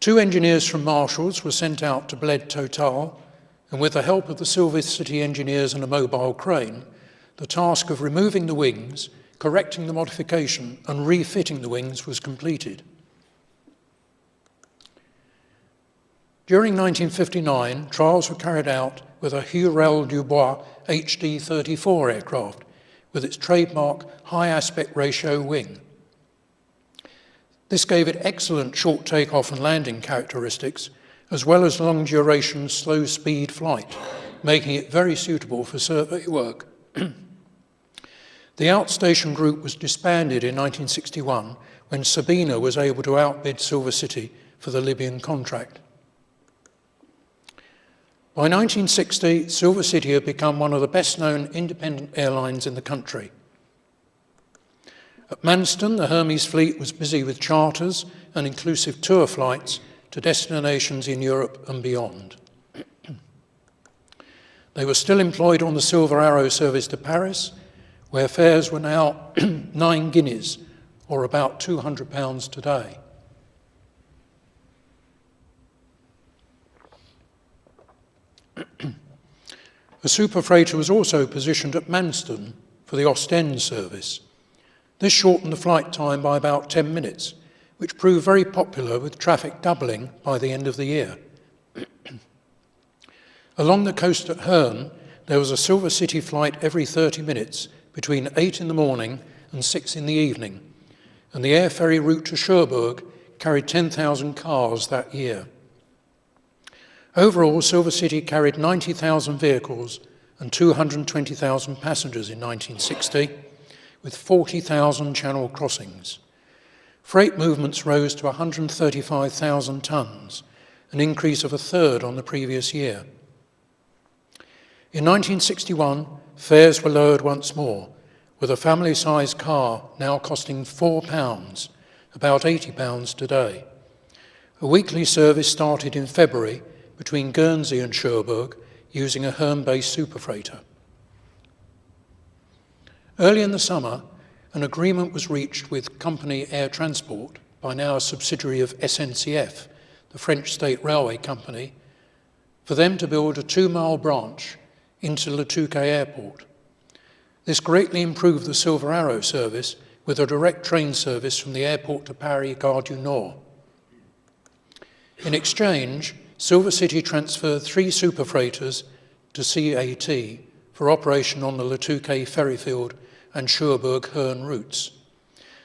C: 2 engineers from Marshall's were sent out to Bled Total, and with the help of the Silver City engineers and a mobile crane, the task of removing the wings, correcting the modification, and refitting the wings was completed. During 1959, trials were carried out with a Hurel Dubois HD-34 aircraft with its trademark high aspect ratio wing. This gave it excellent short takeoff and landing characteristics, as well as long duration, slow speed flight, making it very suitable for survey work. The outstation group was disbanded in 1961 when Sabina was able to outbid Silver City for the Libyan contract. By 1960, Silver City had become one of the best-known independent airlines in the country. At Manston, the Hermes fleet was busy with charters and inclusive tour flights to destinations in Europe and beyond. They were still employed on the Silver Arrow service to Paris, where fares were now 9 guineas, or about £200 today. A super freighter was also positioned at Manston for the Ostend service. This shortened the flight time by about 10 minutes, which proved very popular with traffic doubling by the end of the year. Along the coast at Herne, there was a Silver City flight every 30 minutes between 8 in the morning and 6 in the evening, and the Air Ferry route to Cherbourg carried 10,000 cars that year. Overall, Silver City carried 90,000 vehicles and 220,000 passengers in 1960, with 40,000 channel crossings. Freight movements rose to 135,000 tonnes, an increase of a third on the previous year. In 1961, fares were lowered once more, with a family-sized car now costing £4, about £80 today. A weekly service started in February between Guernsey and Cherbourg using a Herne-based super freighter. Early in the summer, an agreement was reached with Company Air Transport, by now a subsidiary of SNCF, the French state railway company, for them to build a 2-mile branch into Le Touquet Airport. This greatly improved the Silver Arrow service with a direct train service from the airport to Paris Gare du Nord. In exchange, Silver City transferred 3 super freighters to CAT for operation on the Le Touquet Ferryfield and Cherbourg-Herne routes.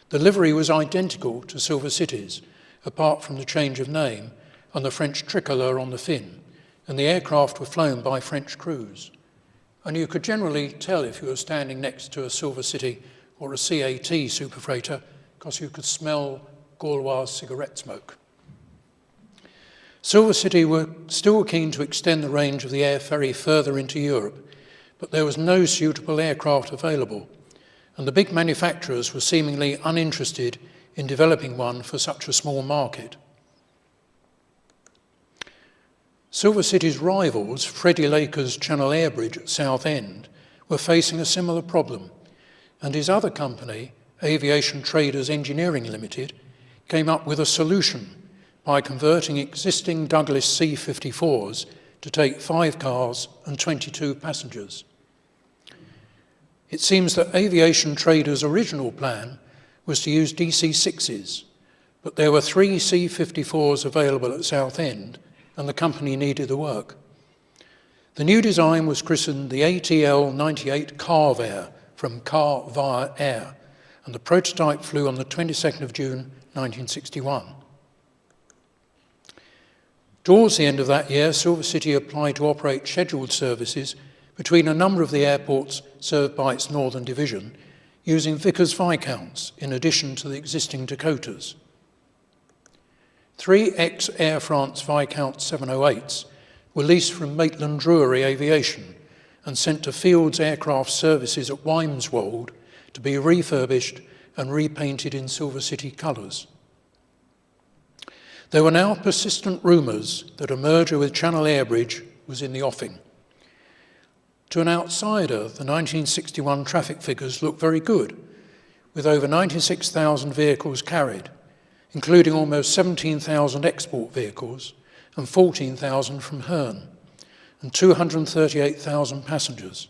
C: The livery was identical to Silver City's, apart from the change of name and the French tricolour on the fin, and the aircraft were flown by French crews. And you could generally tell if you were standing next to a Silver City or a CAT super freighter because you could smell Gaulois cigarette smoke. Silver City were still keen to extend the range of the Air Ferry further into Europe, but there was no suitable aircraft available, and the big manufacturers were seemingly uninterested in developing one for such a small market. Silver City's rivals, Freddie Laker's Channel Air Bridge at Southend, were facing a similar problem, and his other company, Aviation Traders Engineering Limited, came up with a solution by converting existing Douglas C-54s to take 5 cars and 22 passengers. It seems that Aviation Traders' original plan was to use DC-6s, but there were 3 C-54s available at Southend, and the company needed the work. The new design was christened the ATL 98 Carve Air, from car via air, and the prototype flew on the 22nd of June 1961. Towards the end of that year, Silver City applied to operate scheduled services between a number of the airports served by its northern division, using Vickers Viscounts in addition to the existing Dakotas. 3 ex-Air France Viscount 708s were leased from Maitland Drury Aviation and sent to Fields Aircraft Services at Wymeswold to be refurbished and repainted in Silver City colours. There were now persistent rumours that a merger with Channel Airbridge was in the offing. To an outsider, the 1961 traffic figures looked very good, with over 96,000 vehicles carried, including almost 17,000 export vehicles and 14,000 from Herne, and 238,000 passengers.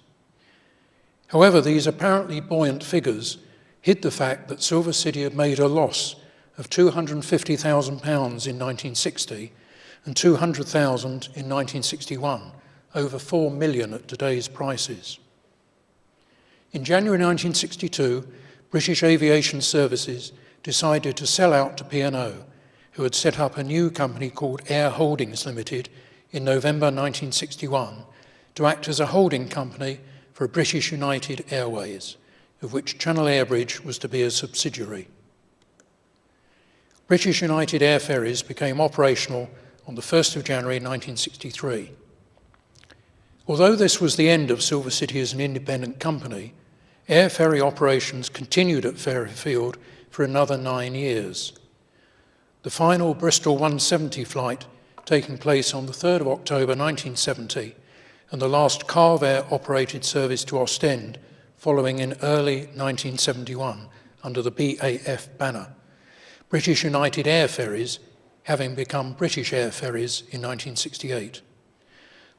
C: However, these apparently buoyant figures hid the fact that Silver City had made a loss of £250,000 in 1960 and £200,000 in 1961, over 4 million at today's prices. In January 1962, British Aviation Services decided to sell out to P&O, who had set up a new company called Air Holdings Limited in November 1961 to act as a holding company for British United Airways, of which Channel Airbridge was to be a subsidiary. British United Air Ferries became operational on the 1st of January 1963. Although this was the end of Silver City as an independent company, air ferry operations continued at Fairfield for another 9 years. The final Bristol 170 flight taking place on the 3rd of October 1970, and the last Carve Air operated service to Ostend following in early 1971 under the BAF banner. British United Air Ferries having become British Air Ferries in 1968.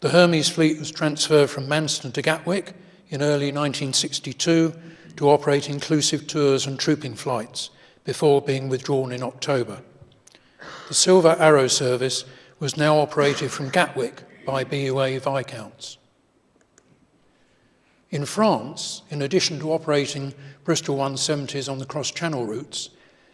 C: The Hermes fleet was transferred from Manston to Gatwick in early 1962 to operate inclusive tours and trooping flights before being withdrawn in October. The Silver Arrow service was now operated from Gatwick by BUA Viscounts. In France, in addition to operating Bristol 170s on the cross-channel routes,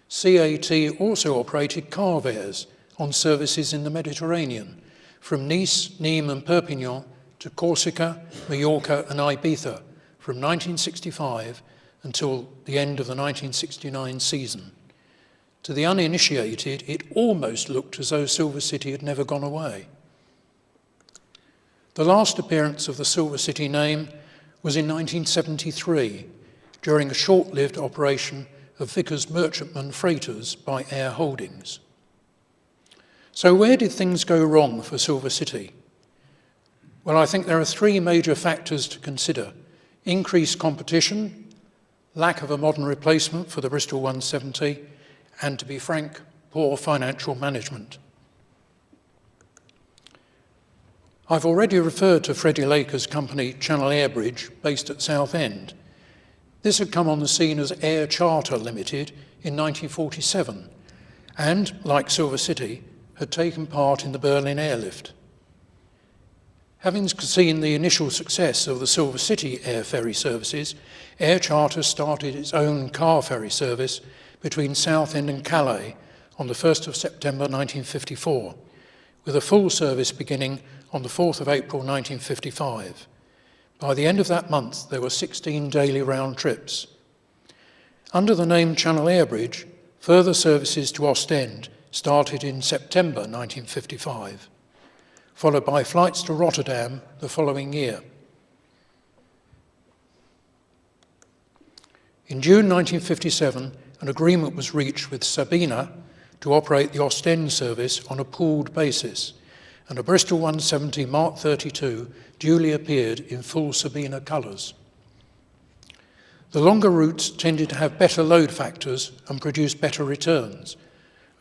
C: CAT also operated Carve Airs on services in the Mediterranean, from Nice, Nîmes and Perpignan to Corsica, Mallorca and Ibiza from 1965 until the end of the 1969 season. To the uninitiated, it almost looked as though Silver City had never gone away. The last appearance of the Silver City name was in 1973, during a short-lived operation of Vickers Merchantman freighters by Air Holdings. So where did things go wrong for Silver City? Well, I think there are 3 major factors to consider: increased competition, lack of a modern replacement for the Bristol 170, and, to be frank, poor financial management. I've already referred to Freddie Laker's company, Channel Airbridge, based at Southend. This had come on the scene as Air Charter Limited in 1947 and, like Silver City, had taken part in the Berlin airlift. Having seen the initial success of the Silver City air ferry services, Air Charter started its own car ferry service between Southend and Calais on the 1st of September 1954, with a full service beginning on the 4th of April 1955. By the end of that month, there were 16 daily round trips. Under the name Channel Airbridge, further services to Ostend started in September 1955, followed by flights to Rotterdam the following year. In June 1957, an agreement was reached with Sabina to operate the Ostend service on a pooled basis, and a Bristol 170 Mark 32 duly appeared in full Sabina colours. The longer routes tended to have better load factors and produce better returns,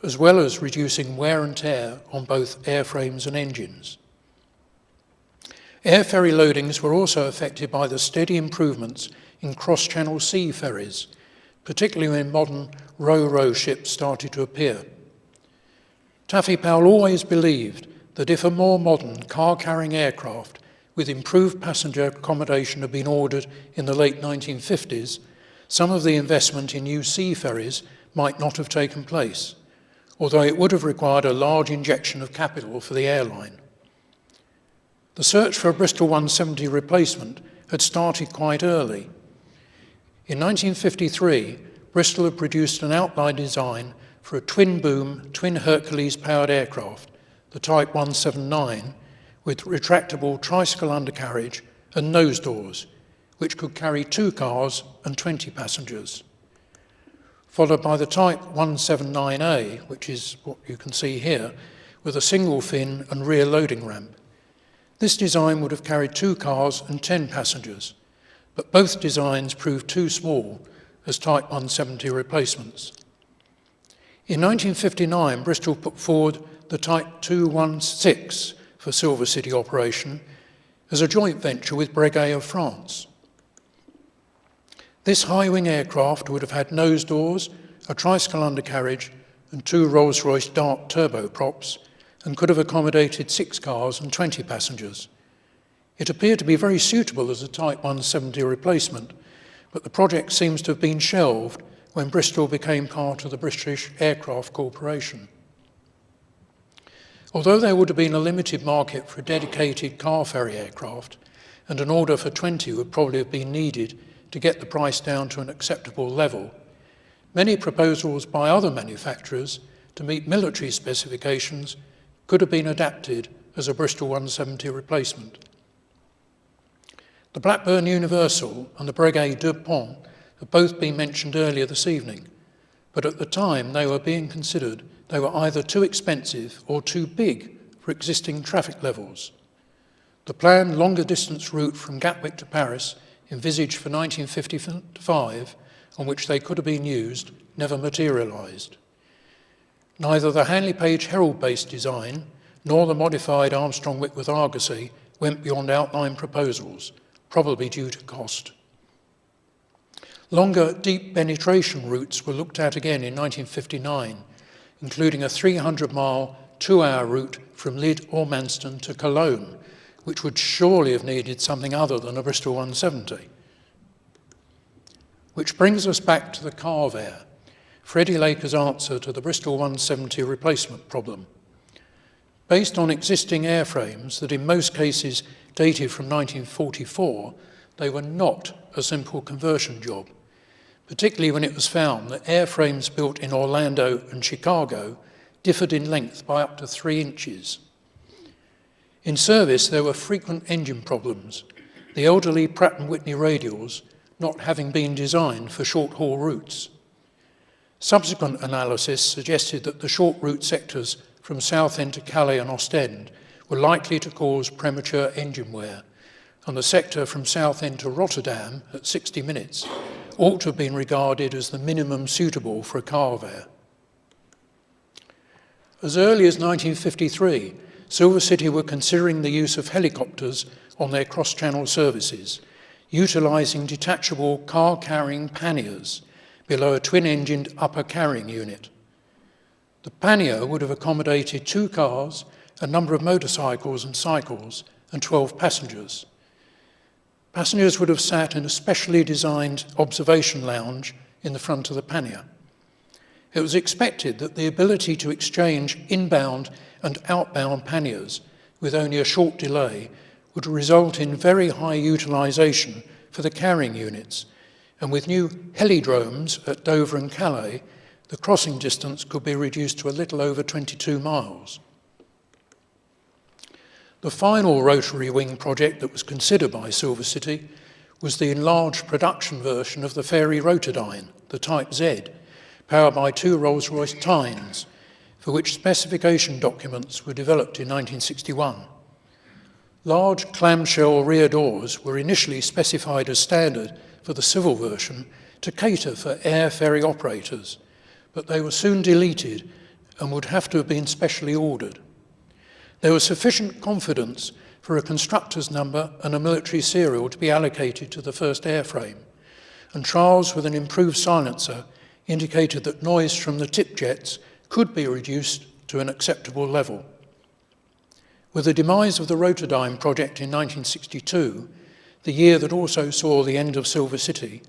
C: as well as reducing wear and tear on both airframes and engines. Air ferry loadings were also affected by the steady improvements in cross-channel sea ferries, particularly when modern row-row ships started to appear. Taffy Powell always believed that if a more modern car-carrying aircraft with improved passenger accommodation had been ordered in the late 1950s, some of the investment in new sea ferries might not have taken place, although it would have required a large injection of capital for the airline. The search for a Bristol 170 replacement had started quite early. In 1953, Bristol had produced an outline design for a twin-boom, twin Hercules-powered aircraft, the Type 179, with retractable tricycle undercarriage and nose doors, which could carry 2 cars and 20 passengers. Followed by the Type 179A, which is what you can see here, with a single fin and rear loading ramp. This design would have carried 2 cars and 10 passengers, but both designs proved too small as Type 170 replacements. In 1959, Bristol put forward the Type 216 for Silver City operation as a joint venture with Breguet of France. This high-wing aircraft would have had nose doors, a tricycle undercarriage, and 2 Rolls-Royce Dart turboprops, and could have accommodated 6 cars and 20 passengers. It appeared to be very suitable as a Type 170 replacement, but the project seems to have been shelved when Bristol became part of the British Aircraft Corporation. Although there would have been a limited market for a dedicated car ferry aircraft, and an order for 20 would probably have been needed to get the price down to an acceptable level, many proposals by other manufacturers to meet military specifications could have been adapted as a Bristol 170 replacement. The Blackburn Universal and the Breguet Dupont have both been mentioned earlier this evening, but at the time they were being considered, they were either too expensive or too big for existing traffic levels. The planned longer distance route from Gatwick to Paris, envisaged for 1955, on which they could have been used, never materialised. Neither the Hanley Page Herald-based design nor the modified Armstrong-Whitworth Argosy went beyond outline proposals, probably due to cost. Longer deep penetration routes were looked at again in 1959, including a 300-mile, 2-hour route from Lydd or Manston to Cologne, which would surely have needed something other than a Bristol 170. Which brings us back to the Carve Air, Freddie Laker's answer to the Bristol 170 replacement problem. Based on existing airframes that in most cases dated from 1944, they were not a simple conversion job, particularly when it was found that airframes built in Orlando and Chicago differed in length by up to 3 inches. In service, there were frequent engine problems, the elderly Pratt & Whitney radials not having been designed for short-haul routes. Subsequent analysis suggested that the short route sectors from Southend to Calais and Ostend were likely to cause premature engine wear, and the sector from Southend to Rotterdam at 60 minutes ought to have been regarded as the minimum suitable for a Carve Air. As early as 1953, Silver City were considering the use of helicopters on their cross-channel services, utilising detachable car-carrying panniers below a twin-engined upper carrying unit. The pannier would have accommodated 2 cars, a number of motorcycles and cycles, and 12 passengers. Passengers would have sat in a specially designed observation lounge in the front of the pannier. It was expected that the ability to exchange inbound and outbound panniers with only a short delay would result in very high utilisation for the carrying units, and with new helidromes at Dover and Calais, the crossing distance could be reduced to a little over 22 miles. The final rotary wing project that was considered by Silver City was the enlarged production version of the Fairey Rotodyne, the Type Z, powered by 2 Rolls-Royce Tynes, for which specification documents were developed in 1961. Large clamshell rear doors were initially specified as standard for the civil version to cater for Air Ferry operators, but they were soon deleted and would have to have been specially ordered. There was sufficient confidence for a constructor's number and a military serial to be allocated to the first airframe, and trials with an improved silencer indicated that noise from the tip jets could be reduced to an acceptable level. With the demise of the Rotodyne project in 1962, the year that also saw the end of Silver City,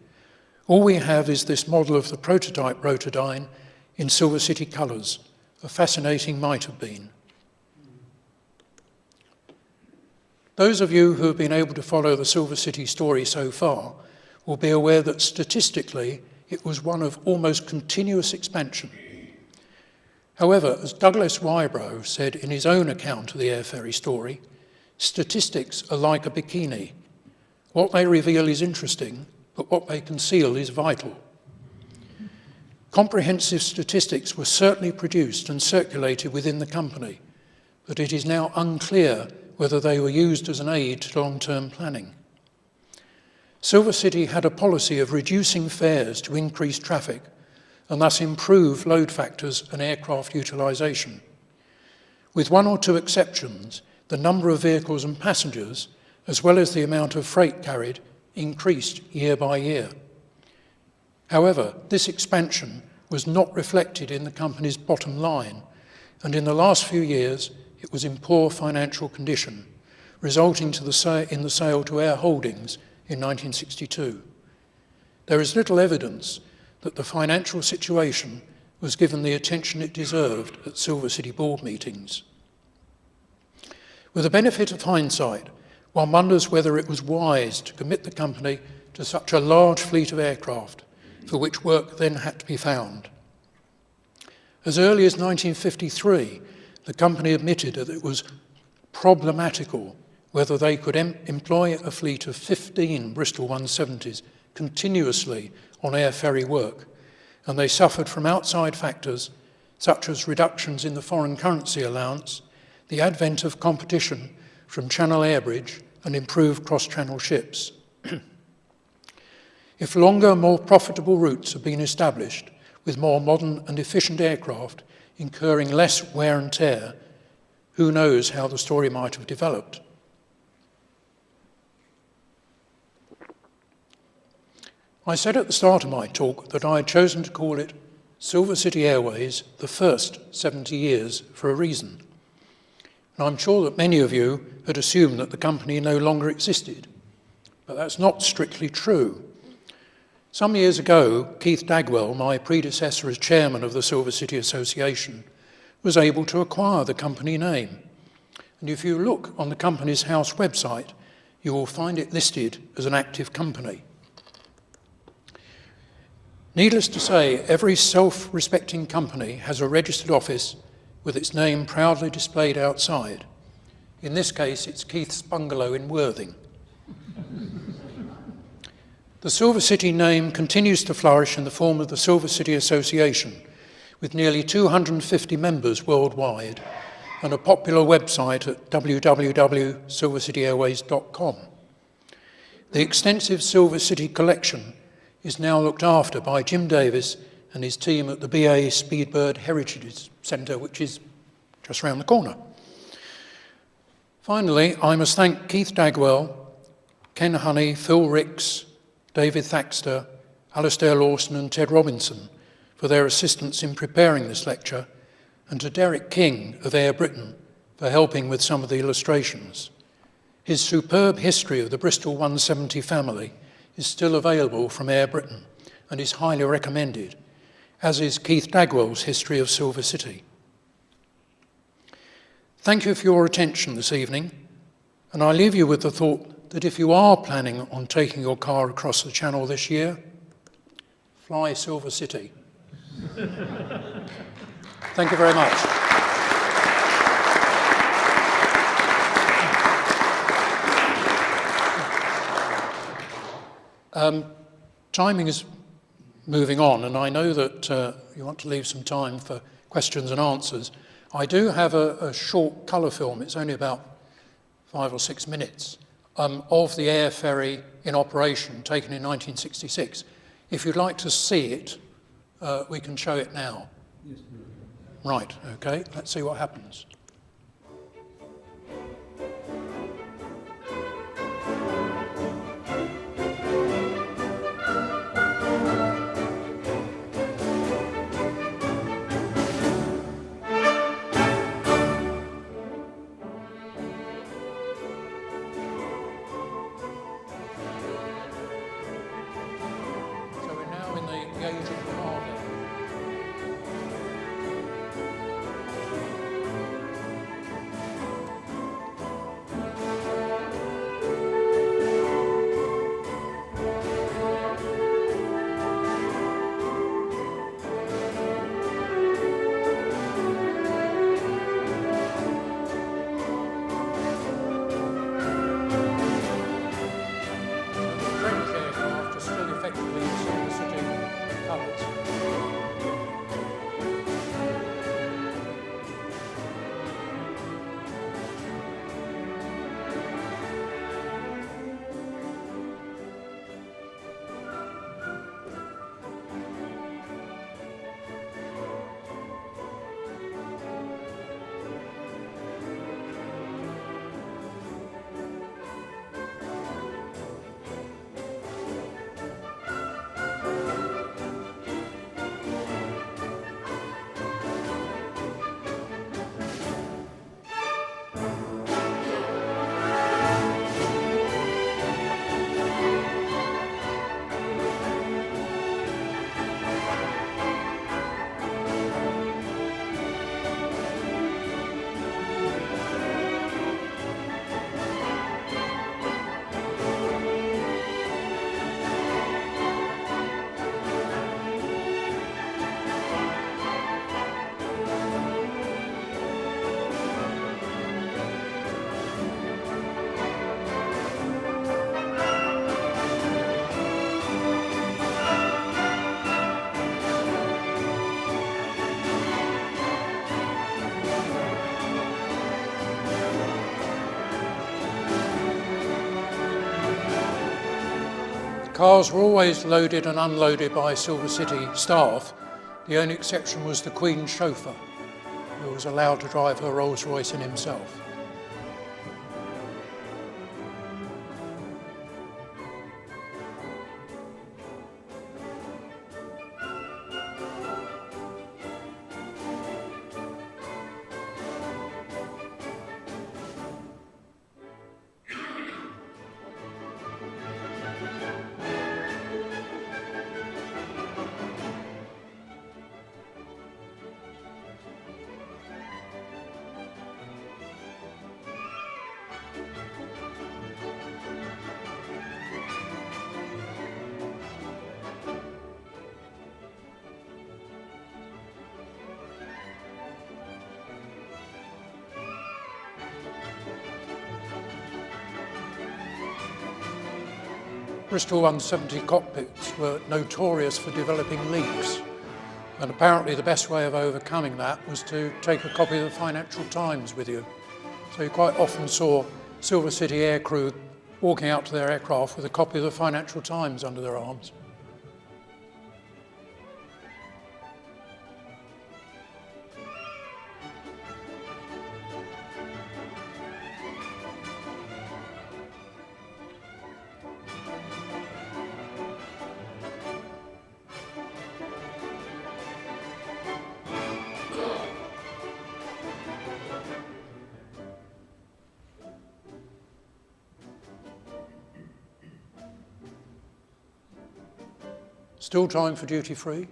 C: all we have is this model of the prototype Rotodyne in Silver City colours, a fascinating might have been. Those of you who have been able to follow the Silver City story so far will be aware that statistically it was one of almost continuous expansion. However, as Douglas Wybrow said in his own account of the Air Ferry story, statistics are like a bikini. What they reveal is interesting, but what they conceal is vital. Comprehensive statistics were certainly produced and circulated within the company, but it is now unclear whether they were used as an aid to long-term planning. Silver City had a policy of reducing fares to increase traffic and thus improve load factors and aircraft utilisation. With one or two exceptions, the number of vehicles and passengers, as well as the amount of freight carried, increased year by year. However, this expansion was not reflected in the company's bottom line, and in the last few years, it was in poor financial condition, resulting in the sale to Air Holdings in 1962. There is little evidence that the financial situation was given the attention it deserved at Silver City board meetings. With the benefit of hindsight, one wonders whether it was wise to commit the company to such a large fleet of aircraft, for which work then had to be found. As early as 1953, the company admitted that it was problematical whether they could employ a fleet of 15 Bristol 170s continuously on Air Ferry work, and they suffered from outside factors such as reductions in the foreign currency allowance, the advent of competition from Channel Airbridge and improved cross-channel ships. If longer, more profitable routes have been established with more modern and efficient aircraft incurring less wear and tear, who knows how the story might have developed. I said at the start of my talk that I had chosen to call it Silver City Airways, the first 70 years, for a reason. And I'm sure that many of you had assumed that the company no longer existed, but that's not strictly true. Some years ago, Keith Dagwell, my predecessor as chairman of the Silver City Association, was able to acquire the company name. And if you look on the company's house website, you will find it listed as an active company. Needless to say, every self-respecting company has a registered office with its name proudly displayed outside. In this case, it's Keith's bungalow in Worthing. The Silver City name continues to flourish in the form of the Silver City Association, with nearly 250 members worldwide and a popular website at www.silvercityairways.com. The extensive Silver City collection is now looked after by Jim Davis and his team at the BA Speedbird Heritage Centre, which is just round the corner. Finally, I must thank Keith Dagwell, Ken Honey, Phil Ricks, David Thaxter, Alistair Lawson and Ted Robinson for their assistance in preparing this lecture, and to Derek King of Air Britain for helping with some of the illustrations. His superb history of the Bristol 170 family is still available from Air Britain and is highly recommended, as is Keith Dagwell's history of Silver City. Thank you for your attention this evening, and I leave you with the thought that if you are planning on taking your car across the Channel this year, fly Silver City. Thank you very much. Timing is moving on, and I know that you want to leave some time for questions and answers. I do have a short colour film, it's only about 5 or 6 minutes, of the Air Ferry in operation, taken in 1966. If you'd like to see it, we can show it now. Yes, right, okay, let's see what happens. Cars were always loaded and unloaded by Silver City staff. The only exception was the Queen's chauffeur, who was allowed to drive her Rolls Royce in himself. Bristol 170 cockpits were notorious for developing leaks, and apparently the best way of overcoming that was to take a copy of the Financial Times with you. So you quite often saw Silver City aircrew walking out to their aircraft with a copy of the Financial Times under their arms. Still time for duty free?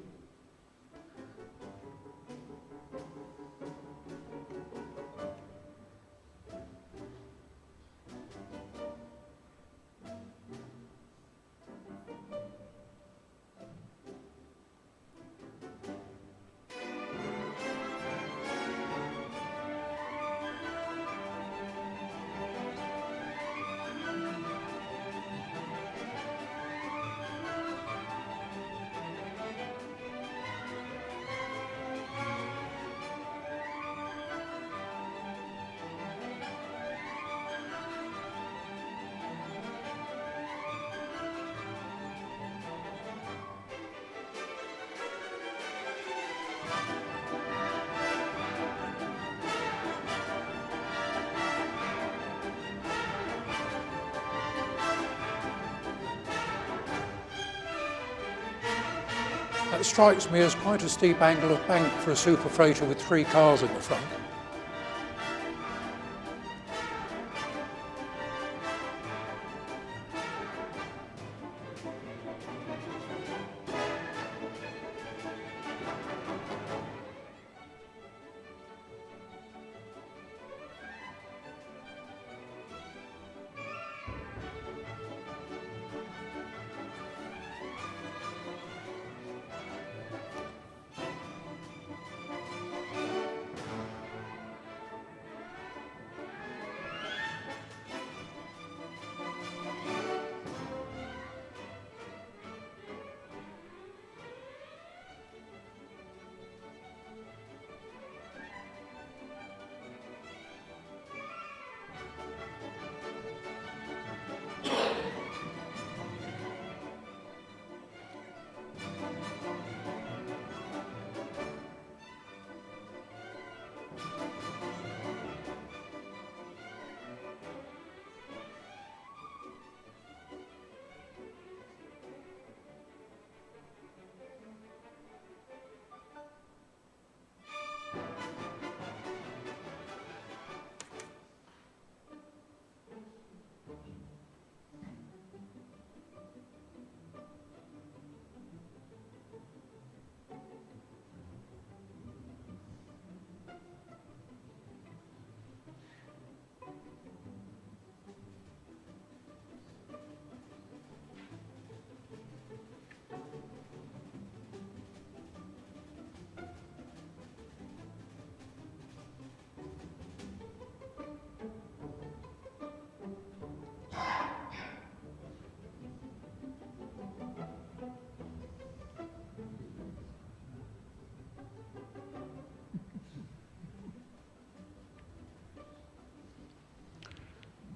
C: That strikes me as quite a steep angle of bank for a super freighter with 3 cars in the front.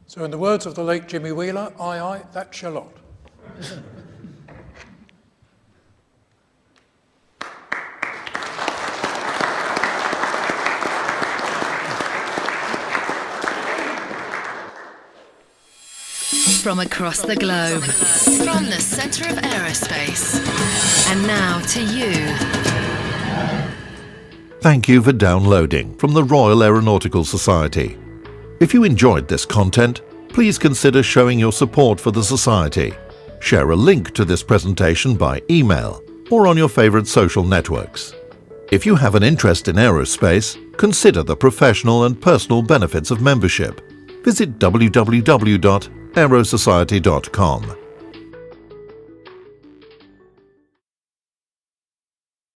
C: So in the words of the late Jimmy Wheeler, aye, aye, that's your lot.
A: from across the globe, from the centre of aerospace. And now to you.
B: Thank you for downloading from the Royal Aeronautical Society. If you enjoyed this content, please consider showing your support for the Society. Share a link to this presentation by email or on your favourite social networks. If you have an interest in aerospace, consider the professional and personal benefits of membership. Visit www.aerosociety.com.